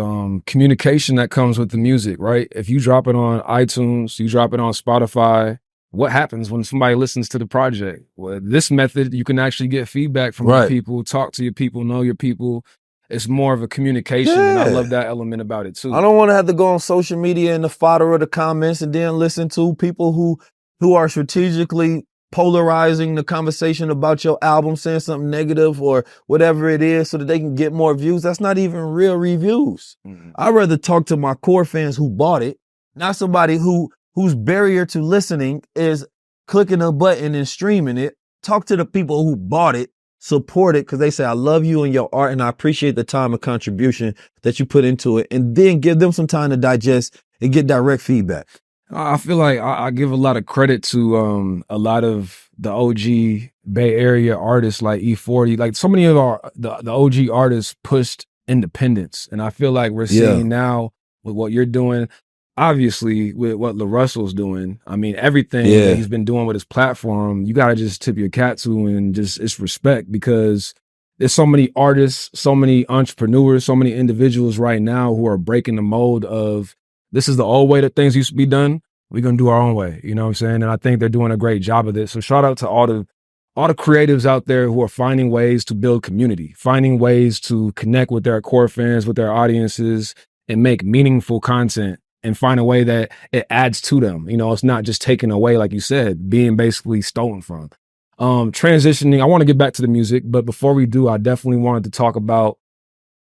communication that comes with the music, right? If you drop it on iTunes, you drop it on Spotify, what happens when somebody listens to the project? Well, this method, you can actually get feedback from your people, talk to your people, know your people. It's more of a communication, and I love that element about it too. I don't want to have to go on social media and the fodder of the comments and then listen to people who are strategically polarizing the conversation about your album, saying something negative or whatever it is so that they can get more views. That's not even real reviews. Mm-hmm. I'd rather talk to my core fans who bought it, not somebody whose barrier to listening is clicking a button and streaming it. Talk to the people who bought it, support it, because they say, I love you and your art and I appreciate the time and contribution that you put into it, and then give them some time to digest and get direct feedback. I feel like I give a lot of credit to a lot of the OG Bay Area artists like E40. Like so many of the OG artists pushed independence, and I feel like we're seeing now with what you're doing, obviously with what LaRussell's doing. I mean, everything that he's been doing with his platform, you got to just tip your cap to, and just it's respect, because there's so many artists, so many entrepreneurs, so many individuals right now who are breaking the mold of this is the old way that things used to be done. We're going to do our own way. You know what I'm saying? And I think they're doing a great job of this. So shout out to all the creatives out there who are finding ways to build community, finding ways to connect with their core fans, with their audiences, and make meaningful content and find a way that it adds to them. You know, it's not just taken away, like you said, being basically stolen from. Transitioning, I want to get back to the music, but before we do, I definitely wanted to talk about,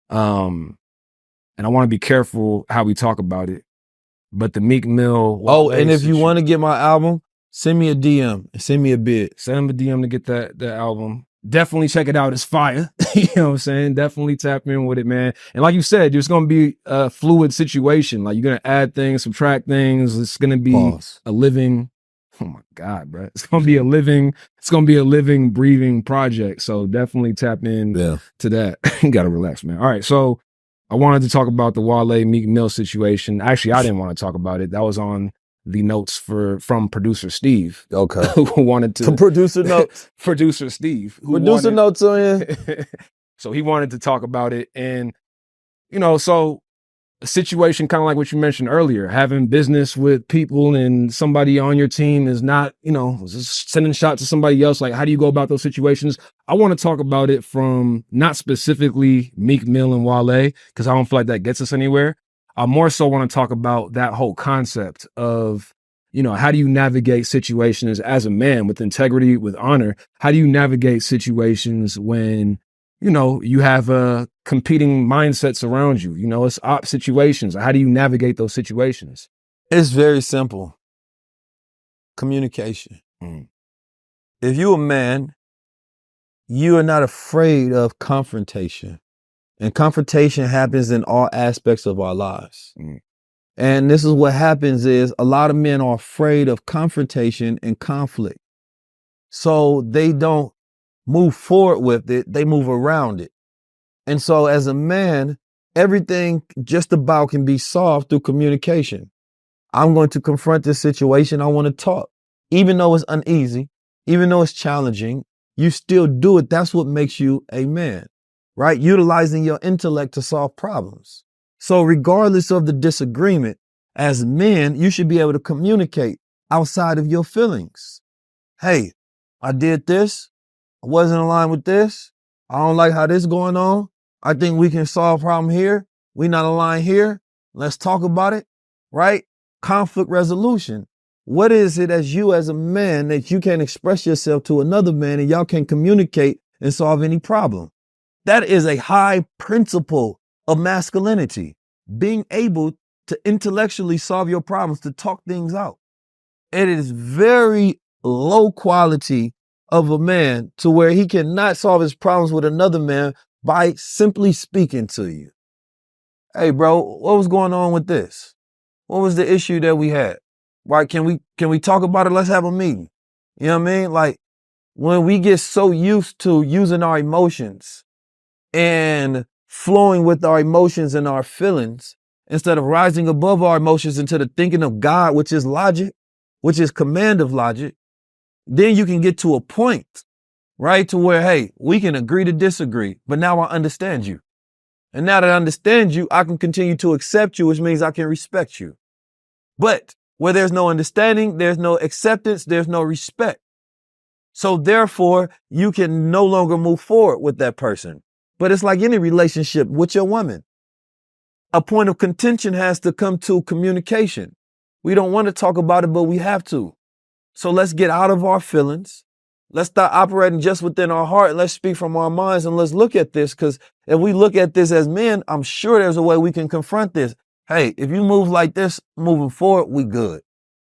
and I want to be careful how we talk about it, but the Meek Mill. Oh, and if you want to get my album, send me a DM and send me a bid. Send him a DM to get that album. Definitely check it out. It's fire. You know what I'm saying? Definitely tap in with it, man. And like you said, there's going to be a fluid situation. Like you're going to add things, subtract things. It's going to be a living, oh my God, bro. It's going to be a living, breathing project. So definitely tap in to that. You got to relax, man. All right. So I wanted to talk about the Wale Meek Mill situation. Actually, I didn't want to talk about it. That was on the notes from producer Steve. Okay. Who wanted to producer notes. Producer Steve. Producer notes on here. So he wanted to talk about it. And, you know, so a situation kind of like what you mentioned earlier, having business with people and somebody on your team is not, you know, just sending shots to somebody else. Like, how do you go about those situations? I want to talk about it from not specifically Meek Mill and Wale, because I don't feel like that gets us anywhere. I more so want to talk about that whole concept of how do you navigate situations as a man with integrity, with honor? How do you navigate situations when, you have competing mindsets around you? It's op situations. How do you navigate those situations? It's very simple. Communication. If you're a man, you are not afraid of confrontation. And confrontation happens in all aspects of our lives. And this is what happens is a lot of men are afraid of confrontation and conflict. So they don't move forward with it, they move around it. And so as a man, everything just about can be solved through communication. I'm going to confront this situation. I want to talk. Even though it's uneasy, even though it's challenging, you still do it. That's what makes you a man, right? Utilizing your intellect to solve problems. So regardless of the disagreement, as men, you should be able to communicate outside of your feelings. Hey, I did this. I wasn't aligned with this. I don't like how this is going on. I think we can solve a problem here. We not aligned here. Let's talk about it, right? Conflict resolution. What is it as you as a man that you can express yourself to another man and y'all can communicate and solve any problem? That is a high principle of masculinity, being able to intellectually solve your problems, to talk things out. It is very low quality of a man to where he cannot solve his problems with another man by simply speaking to you. Hey, bro, what was going on with this? What was the issue that we had? Right? Can we talk about it? Let's have a meeting. You know what I mean? Like when we get so used to using our emotions and flowing with our emotions and our feelings, instead of rising above our emotions into the thinking of God, which is logic, which is command of logic, then you can get to a point, right? To where, hey, we can agree to disagree, but now I understand you. And now that I understand you, I can continue to accept you, which means I can respect you. But where there's no understanding, there's no acceptance, there's no respect. So therefore, you can no longer move forward with that person. But it's like any relationship with your woman. A point of contention has to come to communication. We don't want to talk about it, but we have to. So let's get out of our feelings. Let's start operating just within our heart. Let's speak from our minds and let's look at this. Because if we look at this as men, I'm sure there's a way we can confront this. Hey, if you move like this, moving forward, we good.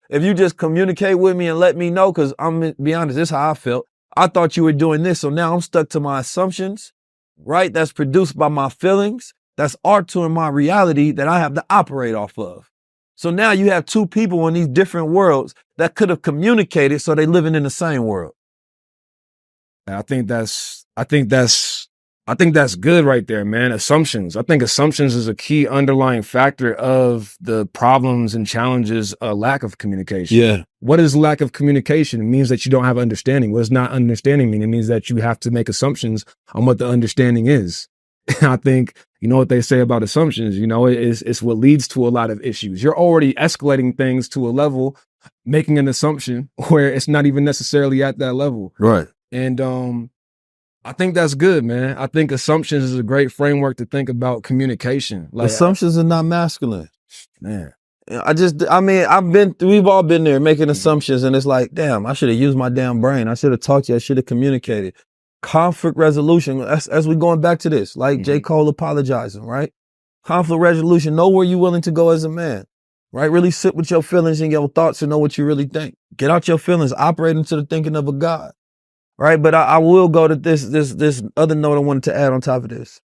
If you just communicate with me and let me know, because I'm gonna be honest, this is how I felt. I thought you were doing this, so now I'm stuck to my assumptions, right? That's produced by my feelings. That's art to my reality that I have to operate off of. So now you have two people in these different worlds that could have communicated, so they living in the same world. I think that's good right there, man. Assumptions. I think assumptions is a key underlying factor of the problems and challenges, lack of communication. Yeah. What is lack of communication? It means that you don't have understanding. What does not understanding mean? It means that you have to make assumptions on what the understanding is. And I think, you know what they say about assumptions, it's what leads to a lot of issues. You're already escalating things to a level, making an assumption where it's not even necessarily at that level. Right. And I think that's good, man. I think assumptions is a great framework to think about communication. Like, assumptions are not masculine. Man. We've all been there making assumptions, and it's like, damn, I should have used my damn brain. I should have talked to you. I should have communicated. Conflict resolution, as we going back to this, like J. Cole apologizing, right? Conflict resolution, know where you're willing to go as a man, right? Really sit with your feelings and your thoughts and know what you really think. Get out your feelings, operate into the thinking of a God, right? But I will go to this other note I wanted to add on top of this.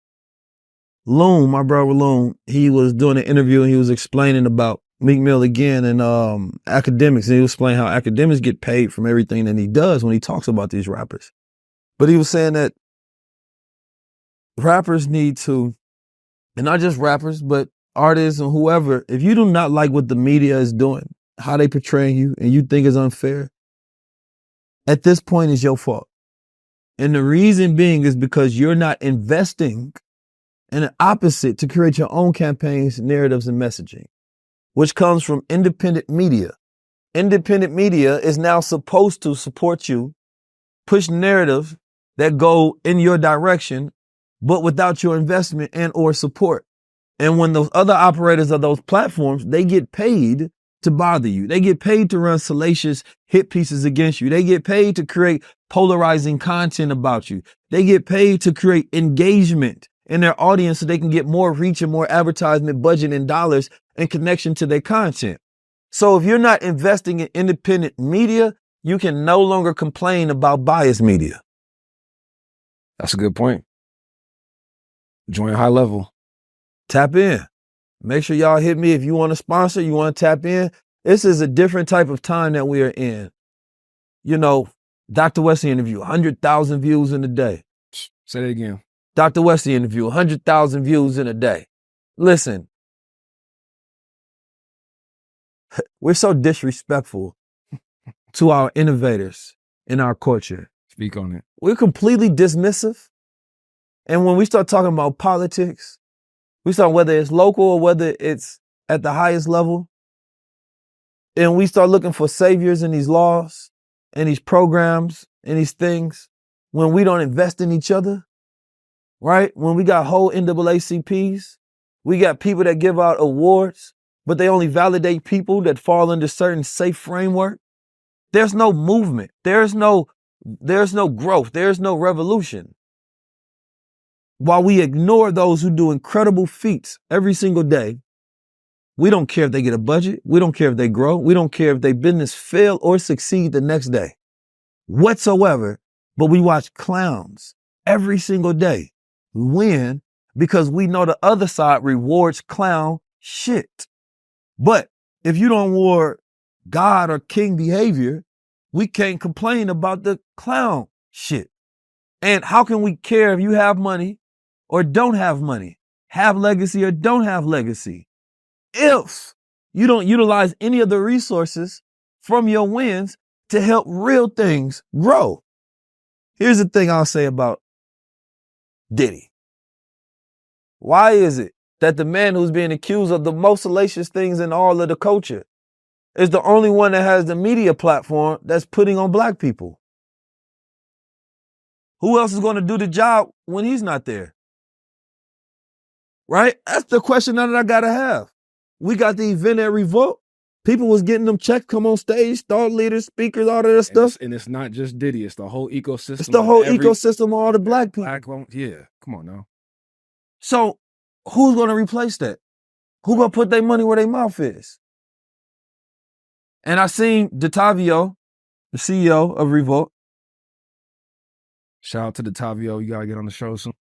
Loon, my brother Loon, he was doing an interview and he was explaining about Meek Mill again and academics. And he was explaining how academics get paid from everything that he does when he talks about these rappers. But he was saying that rappers need to, and not just rappers, but artists and whoever, if you do not like what the media is doing, how they portraying you, and you think is unfair, at this point it's your fault. And the reason being is because you're not investing in an opposite to create your own campaigns, narratives, and messaging, which comes from independent media. Independent media is now supposed to support you, push narratives that go in your direction, but without your investment and or support. And when those other operators of those platforms, they get paid to bother you. They get paid to run salacious hit pieces against you. They get paid to create polarizing content about you. They get paid to create engagement in their audience so they can get more reach and more advertisement budget and dollars in connection to their content. So if you're not investing in independent media, you can no longer complain about biased media. That's a good point. Join high level. Tap in. Make sure y'all hit me if you want to sponsor, you want to tap in. This is a different type of time that we are in. You know, Dr. Wesley interview, 100,000 views in a day. Say that again. Dr. Wesley interview, 100,000 views in a day. Listen, we're so disrespectful to our innovators in our culture. Speak on it. We're completely dismissive. And when we start talking about politics, we start, whether it's local or whether it's at the highest level, and we start looking for saviors in these laws and these programs and these things, when we don't invest in each other, right? When we got whole NAACPs, we got people that give out awards, but they only validate people that fall under certain safe framework. There's no movement. There's no growth. There's no revolution. While we ignore those who do incredible feats every single day, we don't care if they get a budget. We don't care if they grow. We don't care if their business fail or succeed the next day whatsoever. But we watch clowns every single day win because we know the other side rewards clown shit. But if you don't reward God or king behavior, we can't complain about the clown shit. And how can we care if you have money or don't have money, have legacy or don't have legacy, if you don't utilize any of the resources from your wins to help real things grow? Here's the thing I'll say about Diddy. Why is it that the man who's being accused of the most salacious things in all of the culture is the only one that has the media platform that's putting on black people? Who else is going to do the job when he's not there? Right? That's the question that I got to have. We got the event at Revolt. People was getting them checks, come on stage, thought leaders, speakers, all of that stuff. And it's not just Diddy. It's the whole ecosystem. It's the whole ecosystem of all the black people. Yeah, come on now. So who's going to replace that? Who going to put their money where their mouth is? And I seen DeTavio, the CEO of Revolt. Shout out to DeTavio. You got to get on the show soon.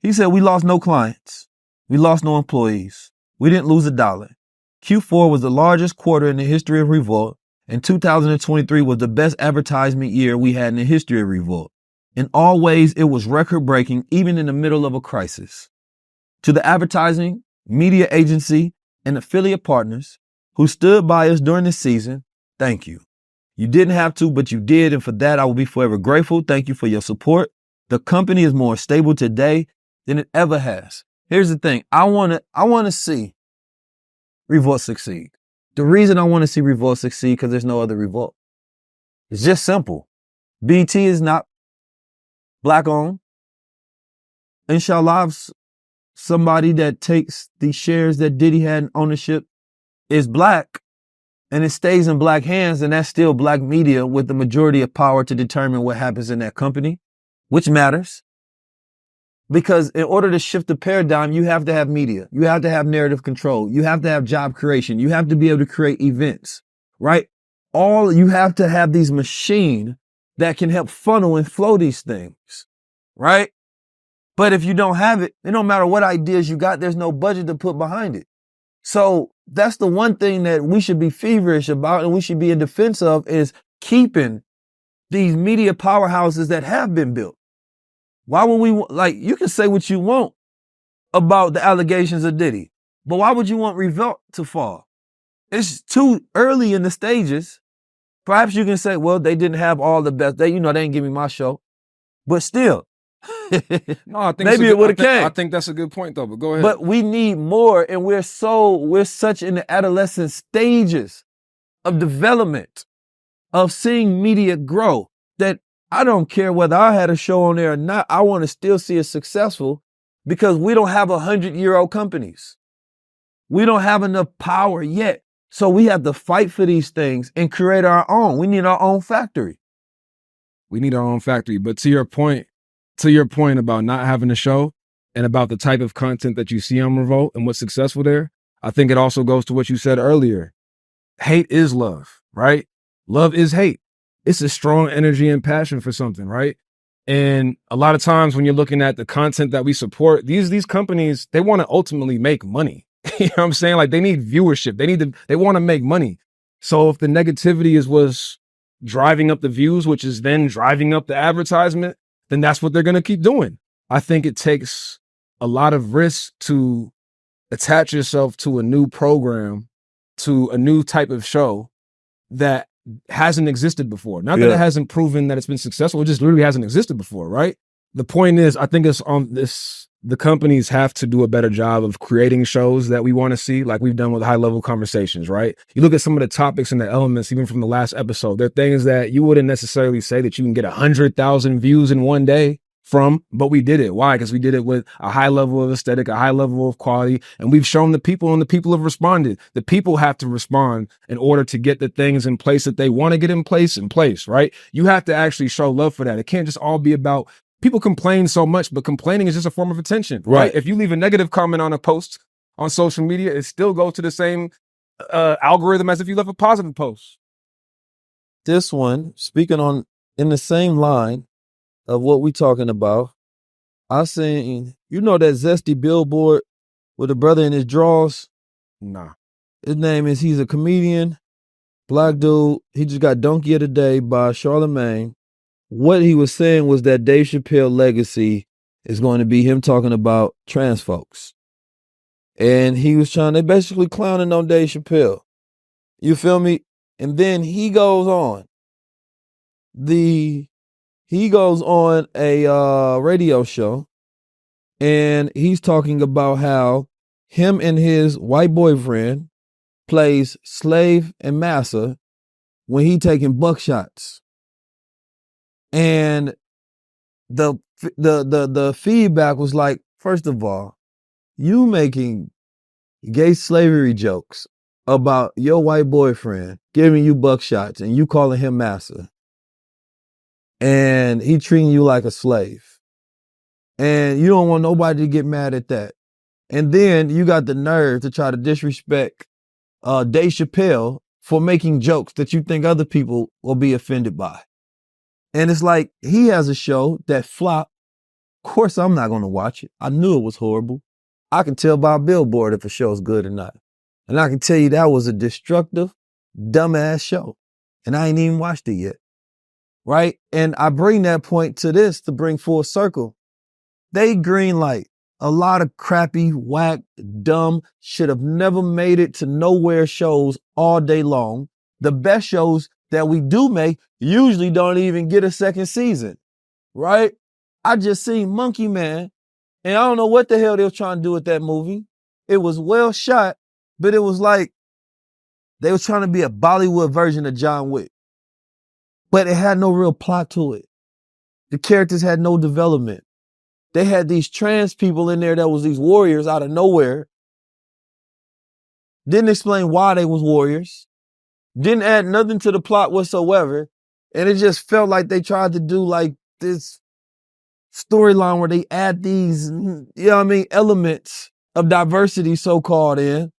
He said, we lost no clients. We lost no employees. We didn't lose a dollar. Q4 was the largest quarter in the history of Revolt, and 2023 was the best advertisement year we had in the history of Revolt. In all ways, it was record-breaking, even in the middle of a crisis. To the advertising, media agency, and affiliate partners who stood by us during the season, thank you. You didn't have to, but you did, and for that, I will be forever grateful. Thank you for your support. The company is more stable today than it ever has. Here's the thing. I want to see Revolt succeed. The reason I want to see Revolt succeed because there's no other Revolt. It's just simple. BT is not black owned. Inshallah, somebody that takes the shares that Diddy had in ownership is black and it stays in black hands, and that's still black media with the majority of power to determine what happens in that company, which matters. Because in order to shift the paradigm, you have to have media. You have to have narrative control. You have to have job creation. You have to be able to create events, right? You have to have these machines that can help funnel and flow these things, right? But if you don't have it, it don't matter what ideas you got, there's no budget to put behind it. So that's the one thing that we should be feverish about and we should be in defense of, is keeping these media powerhouses that have been built. Why would we, you can say what you want about the allegations of Diddy, but why would you want Revolt to fall? It's too early in the stages. Perhaps you can say, well, they didn't have all the best. They didn't give me my show, but still, no, I think maybe it would have came. I think that's a good point though, but go ahead. But we need more, and we're such in the adolescent stages of development, of seeing media grow, that I don't care whether I had a show on there or not. I want to still see it successful because we don't have 100-year-old companies. We don't have enough power yet So we have to fight for these things and create our own. We need our own factory. We need our own factory. But to your point about not having a show and about the type of content that you see on Revolt and what's successful there, I think it also goes to what you said earlier. Hate is love, right? Love is hate. It's a strong energy and passion for something, right? And a lot of times when you're looking at the content that we support, these companies, they want to ultimately make money. You know what I'm saying? Like they need viewership. They want to make money. So if the negativity was driving up the views, which is then driving up the advertisement, then that's what they're going to keep doing. I think it takes a lot of risk to attach yourself to a new program, to a new type of show that hasn't existed before. Not that it hasn't proven that it's been successful, it just literally hasn't existed before, right? The point is, I think it's on this, the companies have to do a better job of creating shows that we want to see, like we've done with High Level Conversations, right? You look at some of the topics and the elements, even from the last episode, they're things that you wouldn't necessarily say that you can get 100,000 views in one day from, but we did it. Why? Because we did it with a high level of aesthetic, a high level of quality, and we've shown the people, and the people have responded. The people have to respond in order to get the things in place that they want to get in place, right? You have to actually show love for that. It can't just all be about, people complain so much, but complaining is just a form of attention, right? If you leave a negative comment on a post on social media, it still goes to the same algorithm as if you left a positive post. This one, speaking on in the same line of what we talking about, I seen, you know that zesty billboard with a brother in his drawers? Nah. His name is, he's a comedian, black dude. He just got Donkey of the Day by Charlemagne. What he was saying was that Dave Chappelle legacy is going to be him talking about trans folks. And he was they basically clowning on Dave Chappelle. You feel me? And then he goes on a radio show, and he's talking about how him and his white boyfriend plays slave and massa when he taking buckshots. And the feedback was like, first of all, you making gay slavery jokes about your white boyfriend giving you buckshots and you calling him massa, and he treating you like a slave, and you don't want nobody to get mad at that. And then you got the nerve to try to disrespect Dave Chappelle for making jokes that you think other people will be offended by. And it's like, he has a show that flopped. Of course, I'm not going to watch it. I knew it was horrible. I can tell by a billboard if a show's good or not. And I can tell you that was a destructive, dumbass show. And I ain't even watched it yet. Right? And I bring that point to this to bring full circle. They greenlight a lot of crappy, whack, dumb, should have never made it to nowhere shows all day long. The best shows that we do make usually don't even get a second season, right? I just seen Monkey Man, and I don't know what the hell they were trying to do with that movie. It was well shot, but it was like they were trying to be a Bollywood version of John Wick. But it had no real plot to it. The characters had no development. They had these trans people in there that was these warriors out of nowhere. Didn't explain why they was warriors. Didn't add nothing to the plot whatsoever. And it just felt like they tried to do like this storyline where they add these, you know what I mean, elements of diversity so-called in,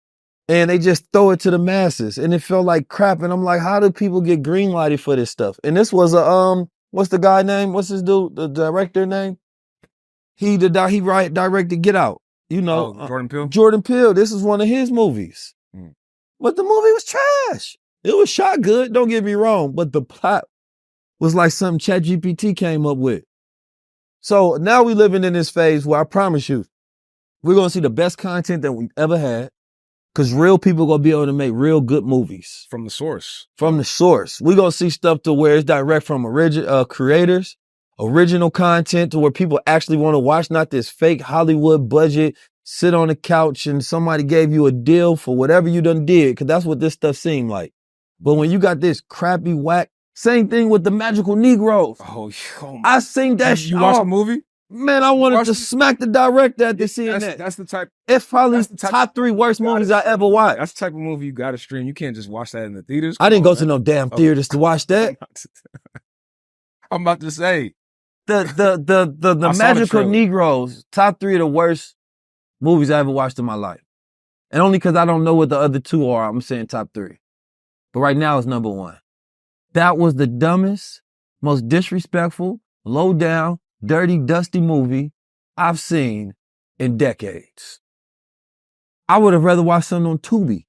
and they just throw it to the masses. And it felt like crap. And I'm like, how do people get greenlighted for this stuff? And this was what's the guy name? What's his dude? The director name? He directed Get Out. You know, Jordan Peele? Jordan Peele. This is one of his movies. But the movie was trash. It was shot good, don't get me wrong, but the plot was like something ChatGPT came up with. So now we living in this phase where I promise you, we're going to see the best content that we've ever had, because real people going to be able to make real good movies. From the source. From the source. We're going to see stuff to where it's direct from creators, original content to where people actually want to watch, not this fake Hollywood budget, sit on the couch and somebody gave you a deal for whatever you done did, because that's what this stuff seemed like. But when you got this crappy whack, same thing with the Magical Negroes. Oh I seen that shit. You watched the movie? Man, I wanted to smack the director after seeing that's, that. That's the type. It's probably that's the type- top 3 worst movies I ever watched. That's the type of movie you got to stream. You can't just watch that in the theaters. I didn't go to no damn theaters to watch that. I'm about to say the Magical Negroes, top 3 of the worst movies I ever watched in my life. And only because I don't know what the other 2 are, I'm saying top 3. But right now it's number 1. That was the dumbest, most disrespectful, low down, dirty, dusty movie I've seen in decades. I would have rather watched something on Tubi.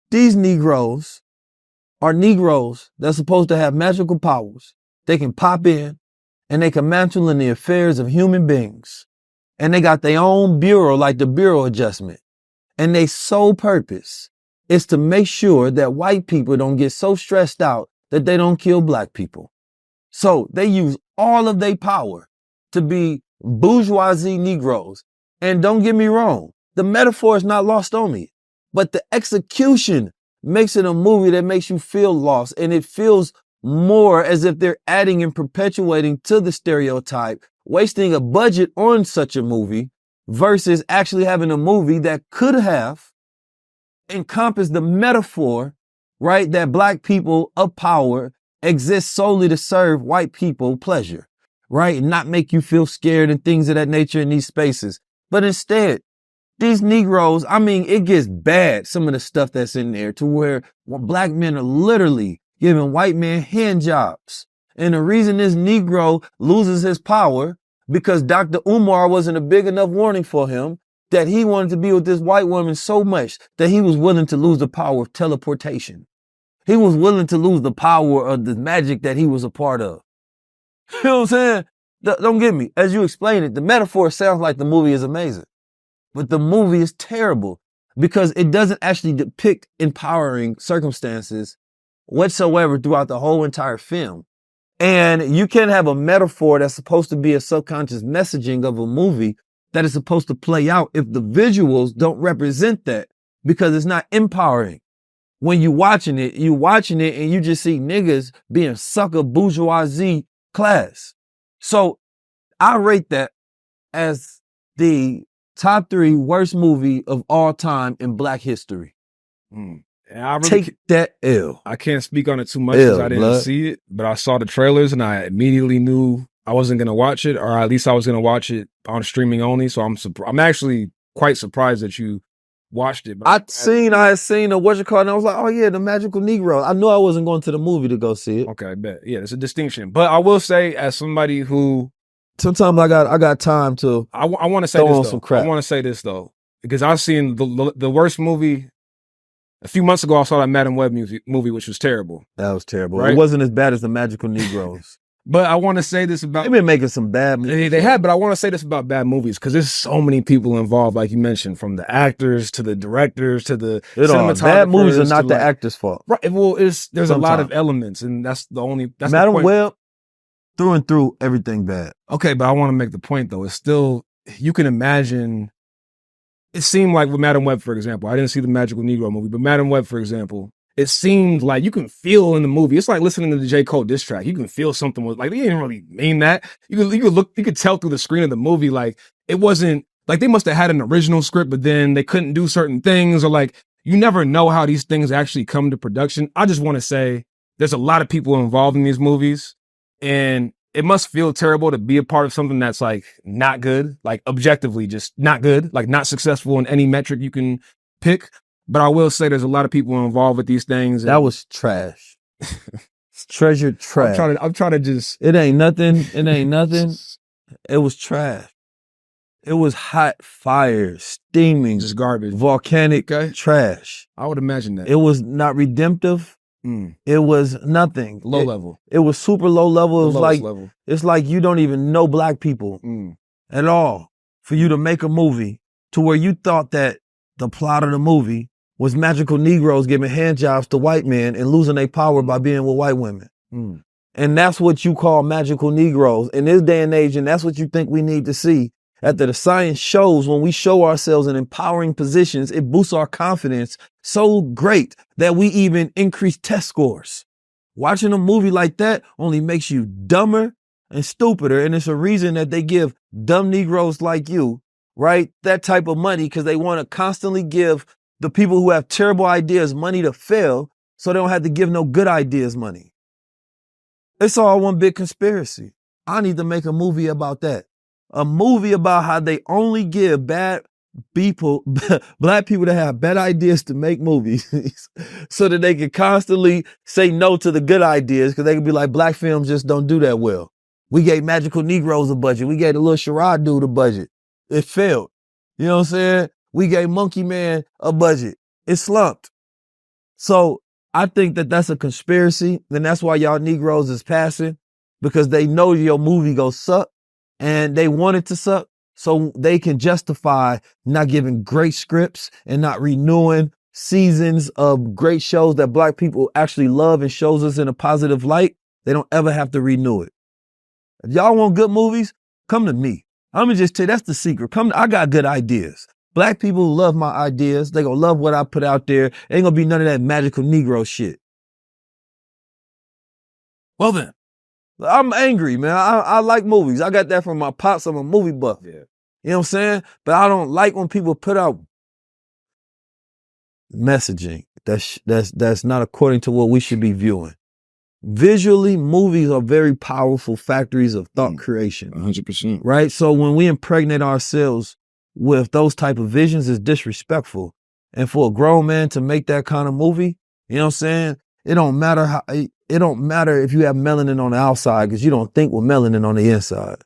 These Negroes are Negroes that's supposed to have magical powers. They can pop in and they can mantle in the affairs of human beings. And they got their own bureau, like the Bureau Adjustment. And their sole purpose is to make sure that white people don't get so stressed out that they don't kill black people. So they use all of their power to be bourgeoisie Negroes. And don't get me wrong, the metaphor is not lost on me, but the execution makes it a movie that makes you feel lost, and it feels more as if they're adding and perpetuating to the stereotype, wasting a budget on such a movie versus actually having a movie that could have encompassed the metaphor, right, that black people of power exist solely to serve white people pleasure, right, and not make you feel scared and things of that nature in these spaces. But instead, these Negroes, I mean, it gets bad, some of the stuff that's in there, to where black men are literally giving white men hand jobs. And the reason this Negro loses his power, because Dr. Umar wasn't a big enough warning for him, that he wanted to be with this white woman so much that he was willing to lose the power of teleportation. He was willing to lose the power of the magic that he was a part of. You know what I'm saying? Don't get me. As you explain it, the metaphor sounds like the movie is amazing. But the movie is terrible because it doesn't actually depict empowering circumstances whatsoever throughout the whole entire film. And you can't have a metaphor that's supposed to be a subconscious messaging of a movie that is supposed to play out if the visuals don't represent that, because it's not empowering. When you're watching it and you just see niggas being sucker bourgeoisie class. So I rate that as the top 3 worst movie of all time in black history. And I really Take that L. I can't speak on it too much because I didn't see it, but I saw the trailers and I immediately knew I wasn't going to watch it, or at least I was going to watch it on streaming only. So I'm actually quite surprised that you watched it. But I had seen what you call it, and I was like, oh yeah, the Magical Negro. I knew I wasn't going to the movie to go see it. Okay, I bet. Yeah, it's a distinction. But I will say, as somebody who sometimes I got time to I want to say throw on this some though. crap. I want to say this though, because I've seen the worst movie. A few months ago, I saw that Madam Web movie, which was terrible. That was terrible. Right? It wasn't as bad as the Magical Negroes. But I want to say this about... They've been making some bad movies. They have, but I want to say this about bad movies, because there's so many people involved, like you mentioned, from the actors to the directors to the cinematographers. Bad movies are not the actors' fault. Right. Well, there's a lot of elements, and that's the only... That's Madam the point. Web, through and through, everything bad. Okay, but I want to make the point, though. It's still... You can imagine... It seemed like with Madam Web, for example, I didn't see the Magical Negro movie, but Madam Web, for example, it seemed like you can feel in the movie. It's like listening to the J. Cole diss track. You can feel something was like, they didn't really mean that. You could tell through the screen of the movie, like it wasn't like they must have had an original script, but then they couldn't do certain things, or like you never know how these things actually come to production. I just want to say there's a lot of people involved in these movies, and it must feel terrible to be a part of something that's like not good, like objectively just not good, like not successful in any metric you can pick. But I will say there's a lot of people involved with these things. That was trash. Treasured trash. I'm trying to just... It ain't nothing. It was trash. It was hot fire, steaming. Just garbage. Volcanic trash. I would imagine that. It was not redemptive. It was nothing. Low level. It was super low level. It was like level. It's like you don't even know black people at all for you to make a movie to where you thought that the plot of the movie was magical Negroes giving hand jobs to white men and losing their power by being with white women. And that's what you call magical Negroes in this day and age, and that's what you think we need to see. After the science shows, when we show ourselves in empowering positions, it boosts our confidence so great that we even increase test scores. Watching a movie like that only makes you dumber, and stupider. And it's a reason that they give dumb Negroes like you, right, that type of money, because they want to constantly give the people who have terrible ideas money to fail so they don't have to give no good ideas money. It's all one big conspiracy. I need to make a movie about that. A movie about how they only give bad people, black people that have bad ideas to make movies so that they can constantly say no to the good ideas, because they can be like, black films just don't do that well. We gave Magical Negroes a budget. We gave the little Sherrod dude a budget. It failed. You know what I'm saying? We gave Monkey Man a budget. It slumped. So I think that that's a conspiracy, and that's why y'all Negroes is passing, because they know your movie go suck, and they want it to suck, so they can justify not giving great scripts and not renewing seasons of great shows that black people actually love and shows us in a positive light. They don't ever have to renew it. If y'all want good movies, come to me. I'm gonna just tell you, that's the secret. I got good ideas. Black people love my ideas. They gonna love what I put out there. Ain't gonna be none of that Magical Negro shit. Well then, I'm angry, man. I like movies. I got that from my pops. I'm a movie buff. Yeah. You know what I'm saying? But I don't like when people put out messaging that's not according to what we should be viewing. Visually, movies are very powerful factories of thought creation. 100%. Right? So when we impregnate ourselves with those type of visions, it's disrespectful. And for a grown man to make that kind of movie, you know what I'm saying? It don't matter if you have melanin on the outside, because you don't think with melanin on the inside.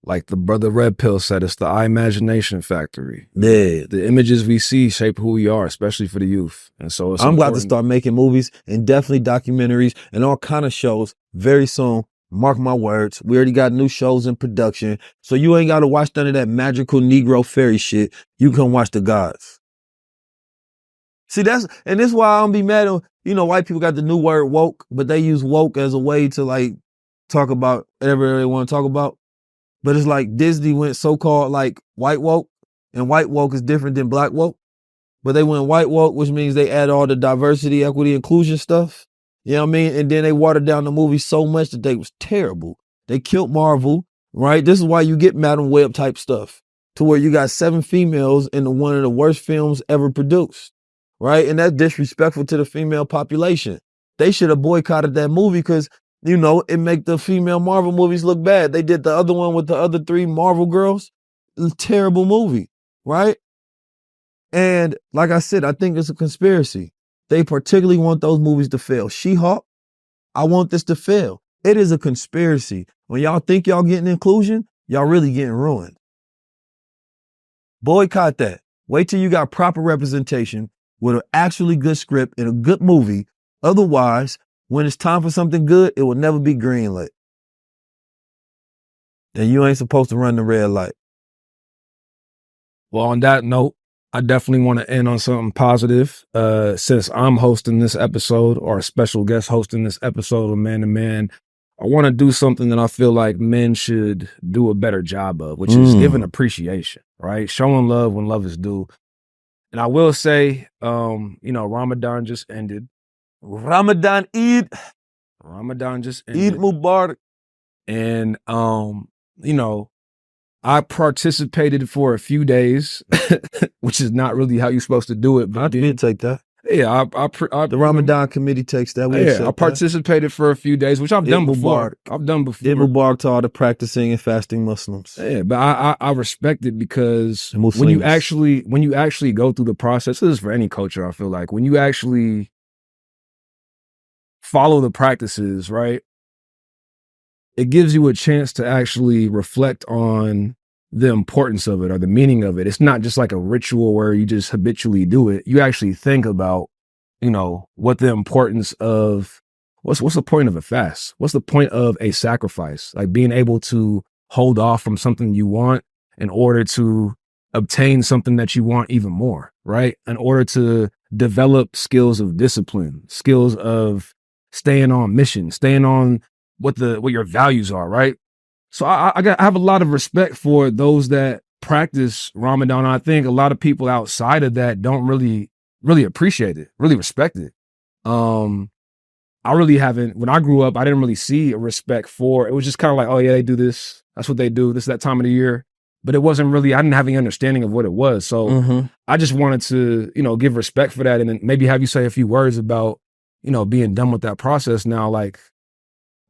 Like the brother Red Pill said, it's the I imagination factory. Yeah. The images we see shape who we are, especially for the youth. And so it's I'm important. glad to start making movies and definitely documentaries and all kind of shows very soon. Mark my words. We already got new shows in production. So you ain't got to watch none of that Magical Negro fairy shit. You can watch the gods. See, this is why I don't be mad at, white people got the new word woke, but they use woke as a way to like talk about whatever they want to talk about. But it's like Disney went so-called like white woke, and white woke is different than black woke. But they went white woke, which means they add all the diversity, equity, inclusion stuff. You know what I mean? And then they watered down the movie so much that they was terrible. They killed Marvel, right? This is why you get Madam Web type stuff, to where you got 7 females in one of the worst films ever produced, right? And that's disrespectful to the female population. They should have boycotted that movie because, it make the female Marvel movies look bad. They did the other one with the other 3 Marvel girls. Terrible movie, right? And like I said, I think it's a conspiracy. They particularly want those movies to fail. She-Hulk, I want this to fail. It is a conspiracy. When y'all think y'all getting inclusion, y'all really getting ruined. Boycott that. Wait till you got proper representation with an actually good script and a good movie. Otherwise, when it's time for something good, it will never be greenlit. And you ain't supposed to run the red light. Well, on that note, I definitely want to end on something positive. Since I'm hosting this episode, or a special guest hosting this episode of Man to Man, I want to do something that I feel like men should do a better job of, which is giving appreciation, right? Showing love when love is due. And I will say, Ramadan just ended. Ramadan Eid just ended. Eid Mubarak. And, I participated for a few days, which is not really how you're supposed to do it. But I did take that. Yeah, the Ramadan committee takes that. I participated for a few days, which I've done before. Eid Mubarak to all the practicing and fasting Muslims. Yeah, but I respect it because when you actually go through the process, this is for any culture, I feel like, when you actually follow the practices, right? It gives you a chance to actually reflect on the importance of it or the meaning of it. It's not just like a ritual where you just habitually do it. You actually think about, what the importance of, what's the point of a fast? What's the point of a sacrifice? Like being able to hold off from something you want in order to obtain something that you want even more, right? In order to develop skills of discipline, skills of staying on mission, staying on what your values are, right? So I have a lot of respect for those that practice Ramadan. I think a lot of people outside of that don't really appreciate it, really respect it. I really haven't, when I grew up, I didn't really see a respect for, it was just kind of like, oh yeah, they do this. That's what they do. This is that time of the year. But it wasn't really, I didn't have any understanding of what it was. So I just wanted to, give respect for that. And then maybe have you say a few words about, being done with that process now. Like,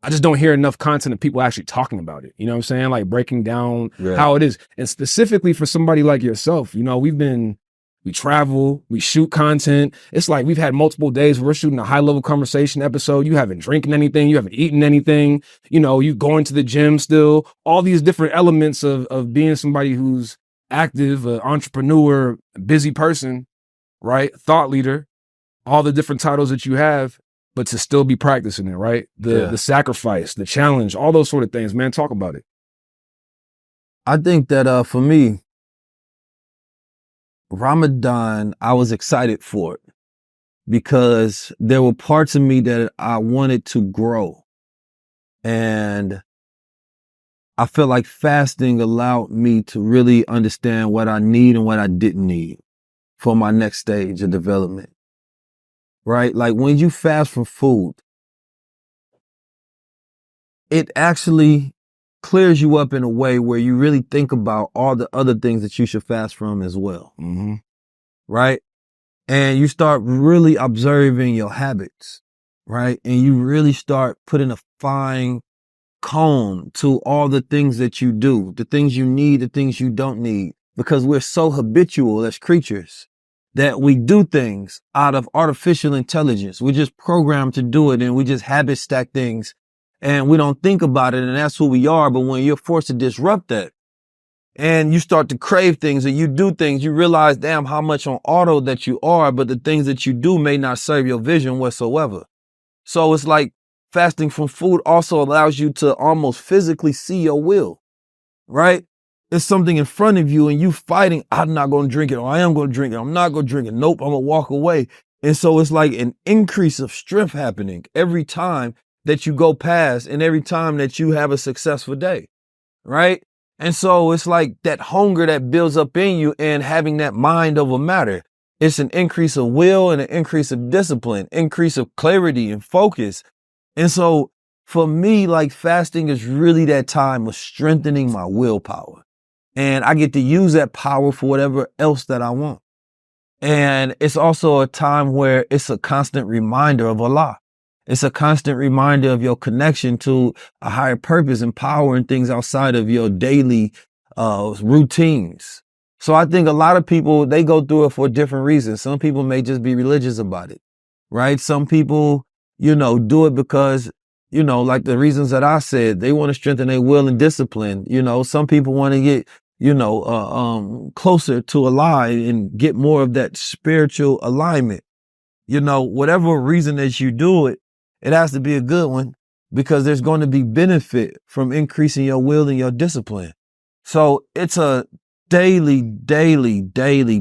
I just don't hear enough content of people actually talking about it. You know what I'm saying? Like breaking down how it is. And specifically for somebody like yourself, we travel, we shoot content. It's like we've had multiple days where we're shooting a high level conversation episode. You haven't drinking anything. You haven't eaten anything. You going to the gym still. All these different elements of being somebody who's active, an entrepreneur, busy person, right? Thought leader, all the different titles that you have, but to still be practicing it, right? The sacrifice, the challenge, all those sort of things, man. Talk about it. I think that for me, Ramadan, I was excited for it because there were parts of me that I wanted to grow. And I felt like fasting allowed me to really understand what I need and what I didn't need for my next stage of development. Right? Like when you fast from food, it actually clears you up in a way where you really think about all the other things that you should fast from as well. Right? And you start really observing your habits, right? And you really start putting a fine comb to all the things that you do, the things you need, the things you don't need, because we're so habitual as creatures that we do things out of artificial intelligence. We're just programmed to do it and we just habit stack things and we don't think about it and that's who we are. But when you're forced to disrupt that and you start to crave things and you do things, you realize, damn, how much on auto that you are, but the things that you do may not serve your vision whatsoever. So it's like fasting from food also allows you to almost physically see your will, right? It's something in front of you and you fighting, I'm not going to drink it, or I am going to drink it, I'm not going to drink it, nope, I'm going to walk away. And so it's like an increase of strength happening every time that you go past and every time that you have a successful day, right? And so it's like that hunger that builds up in you and having that mind over matter. It's an increase of will and an increase of discipline, increase of clarity and focus. And so for me, like fasting is really that time of strengthening my willpower. And I get to use that power for whatever else that I want. And it's also a time where it's a constant reminder of Allah. It's a constant reminder of your connection to a higher purpose and power and things outside of your daily routines. So I think a lot of people, they go through it for different reasons. Some people may just be religious about it, right? Some people, do it because, like the reasons that I said, they want to strengthen their will and discipline. Some people want to get, closer to Allah and get more of that spiritual alignment. Whatever reason that you do it, it has to be a good one because there's going to be benefit from increasing your will and your discipline. So it's a daily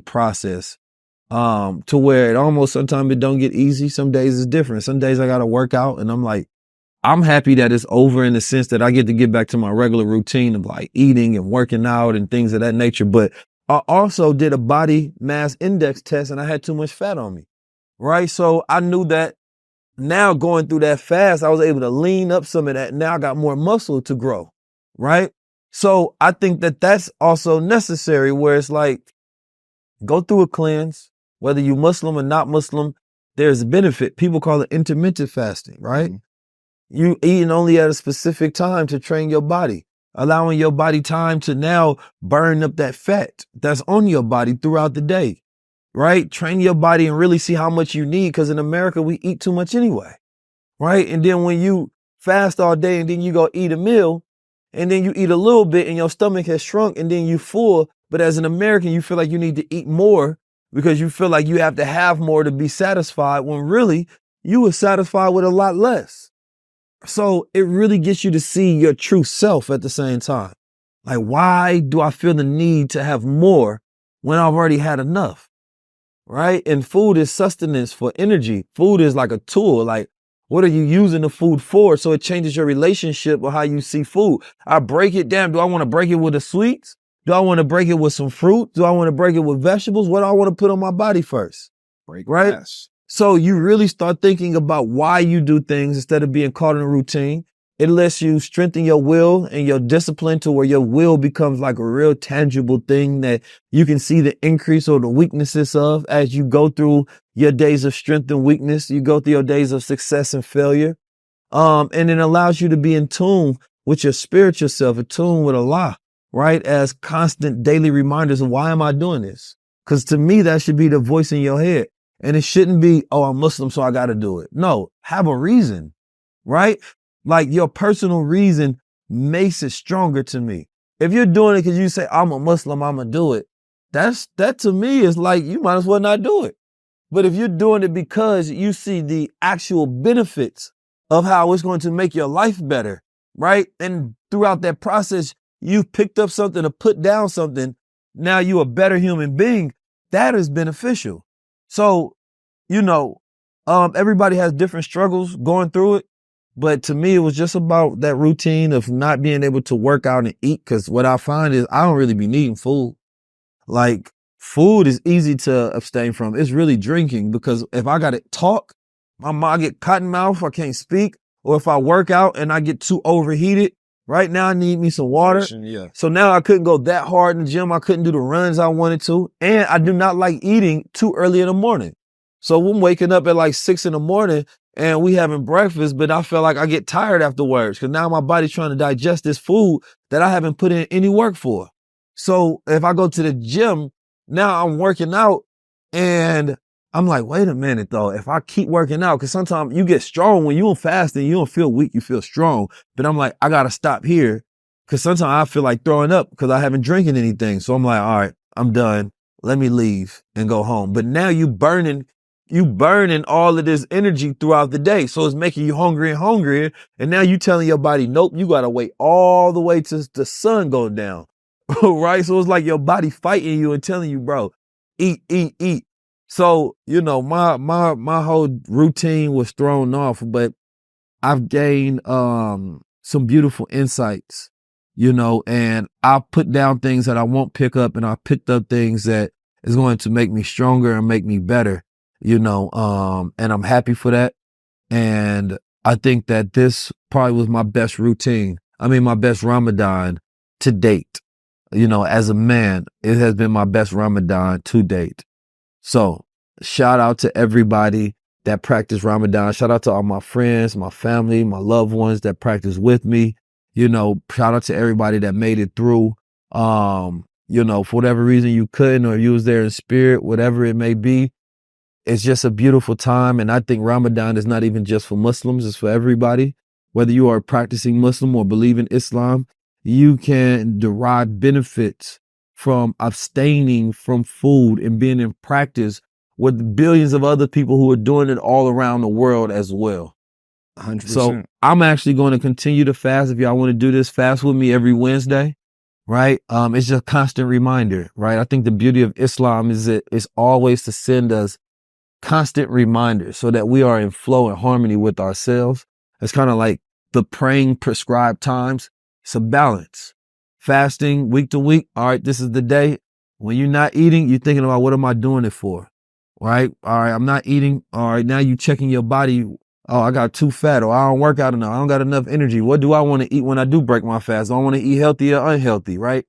process to where it almost sometimes it don't get easy. Some days it's different. Some days I got to work out and I'm like, I'm happy that it's over in the sense that I get to get back to my regular routine of like eating and working out and things of that nature. But I also did a body mass index test and I had too much fat on me, right? So I knew that now going through that fast, I was able to lean up some of that. Now I got more muscle to grow, right? So I think that that's also necessary where it's like, go through a cleanse, whether you Muslim or not Muslim, there's a benefit. People call it intermittent fasting, right? You eating only at a specific time to train your body, allowing your body time to now burn up that fat that's on your body throughout the day, right? Train your body and really see how much you need. Because in America, we eat too much anyway, right? And then when you fast all day and then you go eat a meal and then you eat a little bit and your stomach has shrunk and then you full. But as an American, you feel like you need to eat more because you feel like you have to have more to be satisfied when really you were satisfied with a lot less. So it really gets you to see your true self at the same time. Like, why do I feel the need to have more when I've already had enough? Right? And food is sustenance for energy. Food is like a tool. Like, what are you using the food for? So it changes your relationship with how you see food. I break it down. Do I want to break it with the sweets? Do I want to break it with some fruit? Do I want to break it with vegetables? What do I want to put on my body first? Break right? fast. So you really start thinking about why you do things instead of being caught in a routine. It lets you strengthen your will and your discipline to where your will becomes like a real tangible thing that you can see the increase or the weaknesses of as you go through your days of strength and weakness. You go through your days of success and failure. And it allows you to be in tune with your spiritual self, in tune with Allah, right? As constant daily reminders of why am I doing this? Because to me, that should be the voice in your head. And it shouldn't be, oh, I'm Muslim, so I got to do it. No, have a reason, right? Like your personal reason makes it stronger to me. If you're doing it because you say, I'm a Muslim, I'm going to do it. That to me is like, you might as well not do it. But if you're doing it because you see the actual benefits of how it's going to make your life better, right? And throughout that process, you've picked up something or put down something. Now you're a better human being. That is beneficial. So, everybody has different struggles going through it. But to me, it was just about that routine of not being able to work out and eat. Because what I find is I don't really be needing food. Like food is easy to abstain from. It's really drinking, because if I got to talk, I get cotton mouth, I can't speak. Or if I work out and I get too overheated, right now I need me some water. Yeah. So now I couldn't go that hard in the gym. I couldn't do the runs I wanted to. And I do not like eating too early in the morning. So I'm waking up at like 6 a.m. and we having breakfast, but I feel like I get tired afterwards because now my body's trying to digest this food that I haven't put in any work for. So if I go to the gym, now I'm working out and I'm like, wait a minute though, if I keep working out, because sometimes you get strong when you're fasting, you don't feel weak, you feel strong. But I'm like, I got to stop here because sometimes I feel like throwing up because I haven't drinking anything. So I'm like, all right, I'm done. Let me leave and go home. But now you burning all of this energy throughout the day. So it's making you hungrier and hungrier. And now you telling your body, nope, you got to wait all the way till the sun goes down. Right? So it's like your body fighting you and telling you, bro, eat, eat, eat. So, my whole routine was thrown off, but I've gained some beautiful insights, and I put down things that I won't pick up, and I picked up things that is going to make me stronger and make me better, and I'm happy for that. And I think that this probably was my best my best Ramadan to date. As a man, it has been my best Ramadan to date. So shout out to everybody that practice Ramadan. Shout out to all my friends, my family, my loved ones that practice with me. Shout out to everybody that made it through. For whatever reason you couldn't, or you was there in spirit, whatever it may be. It's just a beautiful time. And I think Ramadan is not even just for Muslims, it's for everybody. Whether you are a practicing Muslim or believe in Islam, you can derive benefits from abstaining from food and being in practice with billions of other people who are doing it all around the world as well. 100%. So I'm actually going to continue to fast. If y'all want to do this, fast with me every Wednesday, right? It's just a constant reminder, right? I think the beauty of Islam is it's always to send us constant reminders so that we are in flow and harmony with ourselves. It's kind of like the praying prescribed times. It's a balance. Fasting week to week. All right, this is the day. When you're not eating, you're thinking about, what am I doing it for? Right? All right, I'm not eating. All right, now you checking your body. Oh, I got too fat, or I don't work out enough. I don't got enough energy. What do I want to eat when I do break my fast? Do I want to eat healthy or unhealthy, right?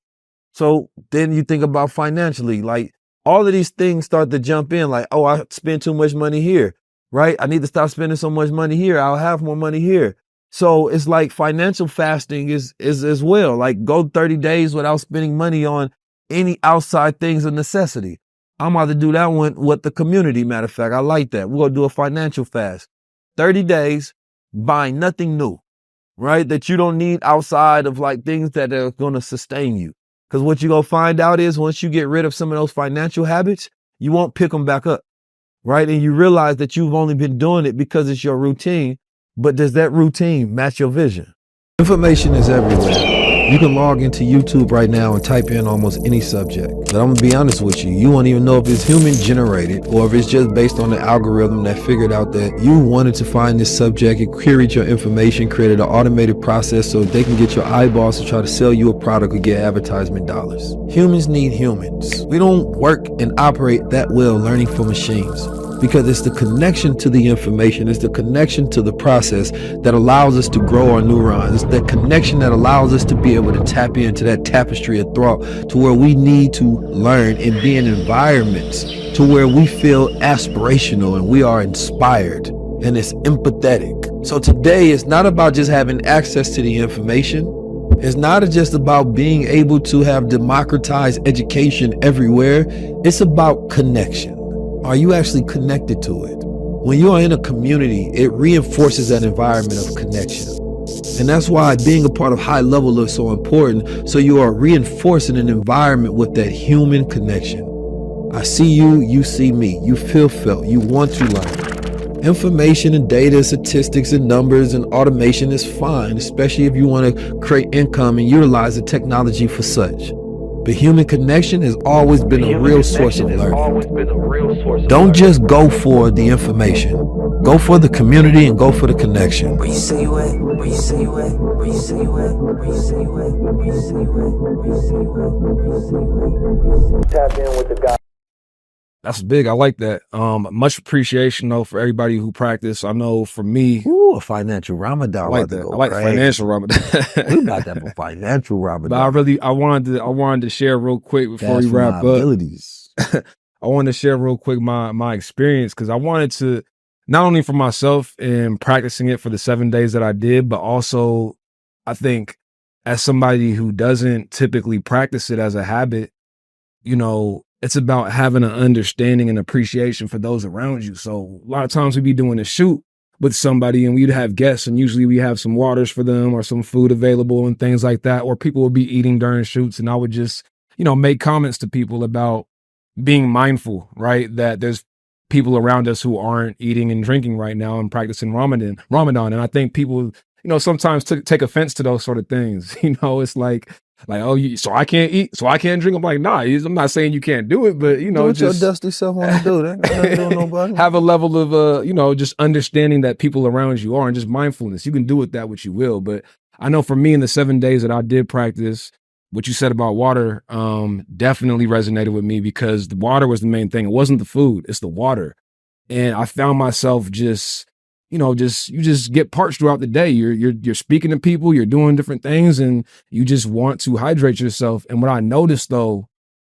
So then you think about financially, like all of these things start to jump in, like, oh, I spend too much money here, right? I need to stop spending so much money here. I'll have more money here. So it's like financial fasting is as well. Like go 30 days without spending money on any outside things of necessity. I'm about to do that one with the community. Matter of fact, I like that. We're going to do a financial fast. 30 days, buying nothing new, right? That you don't need outside of like things that are going to sustain you. Because what you're going to find out is once you get rid of some of those financial habits, you won't pick them back up, right? And you realize that you've only been doing it because it's your routine. But does that routine match your vision? Information is everywhere. You can log into YouTube right now and type in almost any subject. But I'm gonna be honest with you, you won't even know if it's human generated or if it's just based on the algorithm that figured out that you wanted to find this subject and queried your information, created an automated process so they can get your eyeballs to try to sell you a product or get advertisement dollars. Humans need humans. We don't work and operate that well learning from machines. because it's the connection to the information, it's the connection to the process that allows us to grow our neurons. It's that connection that allows us to be able to tap into that tapestry of thought to where we need to learn and be in environments to where we feel aspirational and we are inspired and it's empathetic. So today it's not about just having access to the information. It's not just about being able to have democratized education everywhere. It's about connection. Are you actually connected to it? When you are in a community, it reinforces that environment of connection. And that's why being a part of high level is so important. So you are reinforcing an environment with that human connection. I see you, you see me, you feel felt, you want to learn. Information and data, statistics and numbers and automation is fine, especially if you want to create income and utilize the technology for such. But human connection has always been a real source of learning. Don't just go for the information. Go for the community and go for the connection. Where you say you at? Where you say you at? Where you say you at? Where you say you at? Where you say you at? Where you say you at? Where you say you at? Tap in with the guy. That's big. I like that. Much appreciation though for everybody who practice. I know for me, Ooh, a financial Ramadan. I like that. I like financial Ramadan. We about to have a financial Ramadan. But I wanted to share real quick before we wrap up. Abilities. I wanted to share real quick my experience because I wanted to, not only for myself and practicing it for the 7 days that I did, but also I think as somebody who doesn't typically practice it as a habit, you know, it's about having an understanding and appreciation for those around you. So a lot of times we be doing a shoot with somebody and we'd have guests and usually we have some waters for them or some food available and things like that, or people would be eating during shoots. And I would just, you know, make comments to people about being mindful, right? That there's people around us who aren't eating and drinking right now and practicing Ramadan. And I think people, you know, sometimes take offense to those sort of things. You know, it's like, oh, so I can't eat, so I can't drink. I'm like, nah, I'm not saying you can't do it, but you know, do what just your dusty self want to do. That ain't got nothing to do with nobody. have a level of, you know, just understanding that people around you are and just mindfulness. You can do with that what you will. But I know for me in the 7 days that I did practice, what you said about water definitely resonated with me because the water was the main thing. It wasn't the food, it's the water. And I found myself just, you know, you just get parched throughout the day. You're speaking to people, you're doing different things, and you just want to hydrate yourself. And what I noticed though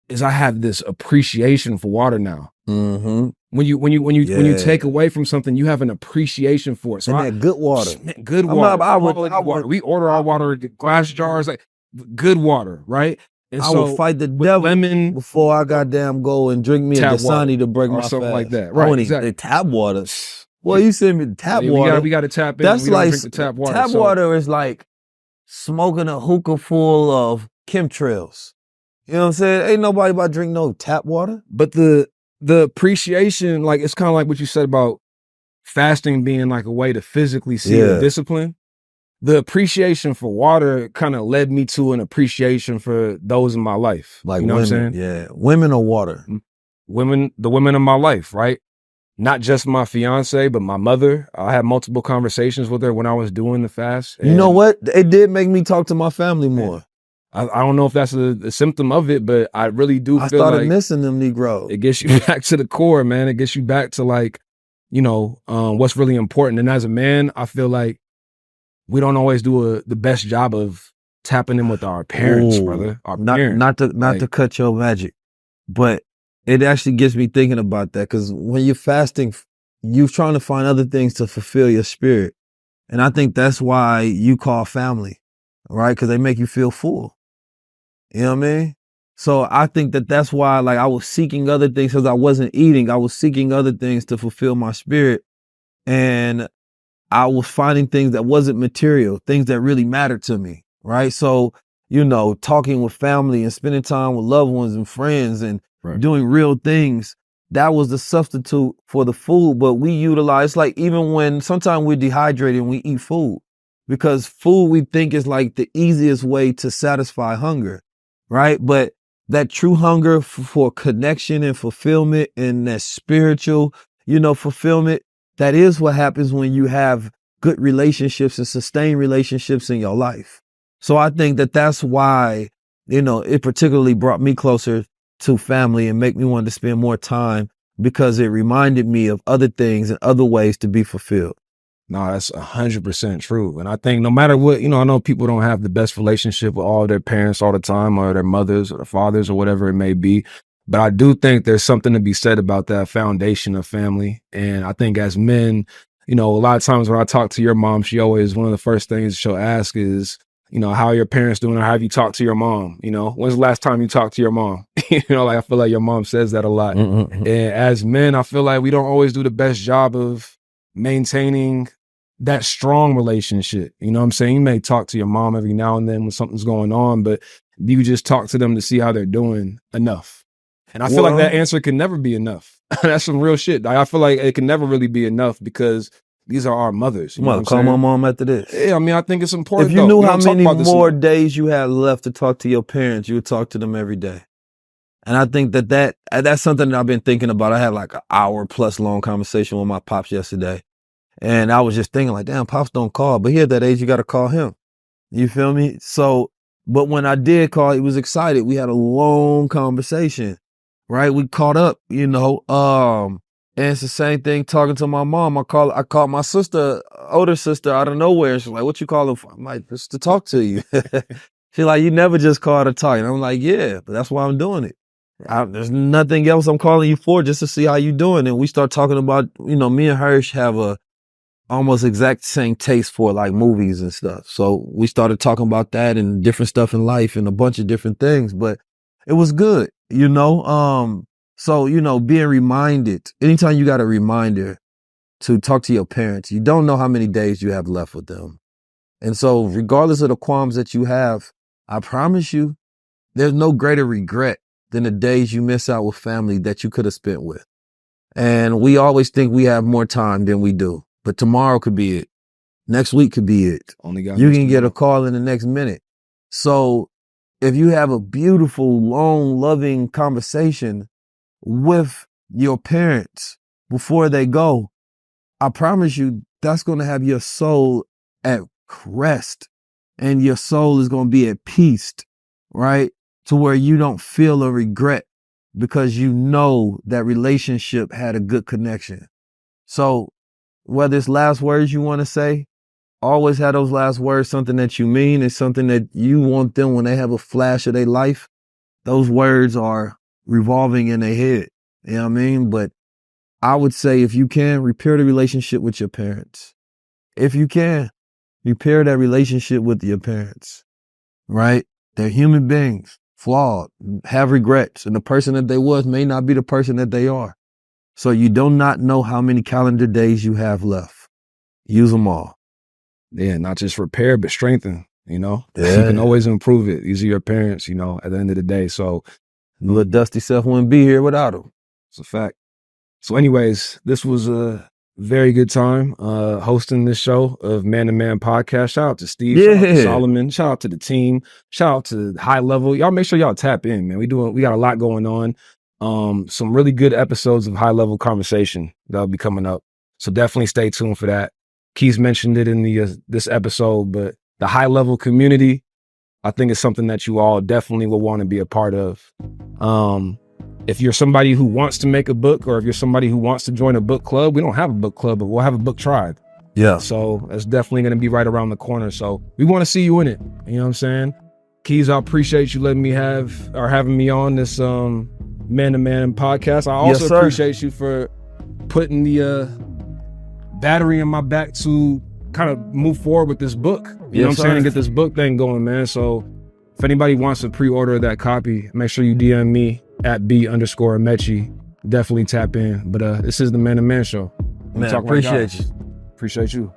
is I have this appreciation for water now. Mm-hmm. When you take away from something, you have an appreciation for it. So and that good water. Good water. We order our water in glass jars, like good water, right? And I will fight the devil lemon before I goddamn go and drink me a Dasani to break my something fast. like that. Right, Right. exactly. Tap water. Well, you send me the tap water. We got to tap in. That's we don't like drink the tap water. Tap water is like smoking a hookah full of chemtrails. You know what I'm saying? Ain't nobody about to drink no tap water. But the appreciation, like it's kind of like what you said about fasting being like a way to physically see the discipline. The appreciation for water kind of led me to an appreciation for those in my life. Like you know women, what I'm saying? Yeah, women or water. The women in my life, right? Not just my fiance, but my mother. I had multiple conversations with her when I was doing the fast. You know what? It did make me talk to my family more. I don't know if that's a symptom of it, but I really do feel I started like missing them Negroes. it gets you back to the core, man. It gets you back to like, you know, what's really important. And as a man, I feel like we don't always do the best job of tapping in with our parents, brother. Our parents. Not to cut your magic, but it actually gets me thinking about that because when you're fasting, you're trying to find other things to fulfill your spirit. And I think that's why you call family, right? Because they make you feel full. You know what I mean? So I think that's why like I was seeking other things because I wasn't eating. I was seeking other things to fulfill my spirit. And I was finding things that wasn't material, things that really mattered to me, right? So, you know, talking with family and spending time with loved ones and friends and doing real things, that was the substitute for the food. But we utilize, like even when sometimes we're dehydrated and we eat food, because food we think is like the easiest way to satisfy hunger, right? But that true hunger for connection and fulfillment and that spiritual, you know, fulfillment, that is what happens when you have good relationships and sustained relationships in your life. So I think that's why, you know, it particularly brought me closer to family and make me want to spend more time because it reminded me of other things and other ways to be fulfilled. No, that's 100% true. And I think no matter what, I know people don't have the best relationship with all their parents all the time, or their mothers or their fathers or whatever it may be. But I do think there's something to be said about that foundation of family. And I think as men, a lot of times when I talk to your mom, she always, one of the first things she'll ask is, how are your parents doing, or have you talked to your mom? When's the last time you talked to your mom? Like I feel like your mom says that a lot. Mm-hmm. And as men, I feel like we don't always do the best job of maintaining that strong relationship. You know what I'm saying? You may talk to your mom every now and then when something's going on, but you just talk to them to see how they're doing enough. And I feel like that answer can never be enough. That's some real shit. I feel like it can never really be enough because these are our mothers. You know what I'm Call saying? my mom after this. Yeah, I think it's important. If you knew how many more days you had left to talk to your parents, you would talk to them every day. And I think that's something that I've been thinking about. I had like an hour plus long conversation with my pops yesterday. And I was just thinking like, damn, pops don't call. But he at that age, you got to call him. You feel me? So, but when I did call, he was excited. We had a long conversation, right? We caught up, and it's the same thing talking to my mom. I called my sister, older sister, out of nowhere. She's like, what you calling for? I'm like, just to talk to you. She's like, you never just call to talk. And I'm like, yeah, but that's why I'm doing it. There's nothing else I'm calling you for, just to see how you doing. And we start talking about, me and Hirsch have a almost exact same taste for like movies and stuff. So we started talking about that and different stuff in life and a bunch of different things, but it was good, So, being reminded, anytime you got a reminder to talk to your parents, you don't know how many days you have left with them. And so regardless of the qualms that you have, I promise you, there's no greater regret than the days you miss out with family that you could have spent with. And we always think we have more time than we do. But tomorrow could be it. Next week could be it. You can get a call in the next minute. So if you have a beautiful, long, loving conversation with your parents before they go, I promise you that's going to have your soul at rest and your soul is going to be at peace, right? To where you don't feel a regret because you know that relationship had a good connection. So whether it's last words you want to say, always have those last words, something that you mean and something that you want them when they have a flash of their life. Those words are revolving in their head. You know what I mean? But I would say if you can, repair the relationship with your parents. If you can, repair that relationship with your parents, right? They're human beings, flawed, have regrets. And the person that they was may not be the person that they are. So you do not know how many calendar days you have left. Use them all. Yeah, not just repair, but strengthen, Yeah. You can always improve it. These are your parents, at the end of the day. So little dusty self wouldn't be here without them. It's a fact. So anyways, this was a very good time hosting this show of Man to Man podcast. Shout out to Steve, shout out to Solomon, shout out to the team, shout out to High Level. Y'all make sure y'all tap in, man. We got a lot going on. Some really good episodes of high level conversation that'll be coming up. So definitely stay tuned for that. Keys mentioned it in this episode, but the high level community, I think it's something that you all definitely will want to be a part of. If you're somebody who wants to make a book, or if you're somebody who wants to join a book club, we don't have a book club, but we'll have a book tribe. Yeah. So that's definitely going to be right around the corner. So we want to see you in it. You know what I'm saying? Keys, I appreciate you letting me having me on this Man to Man podcast. I also appreciate you for putting the battery in my back to kind of move forward with this book. You know what I'm saying? And get this book thing going, man. So if anybody wants to pre-order that copy, make sure you DM me at B_Amechi. Definitely tap in. But this is the Man to Man show. Man, appreciate you. Appreciate you.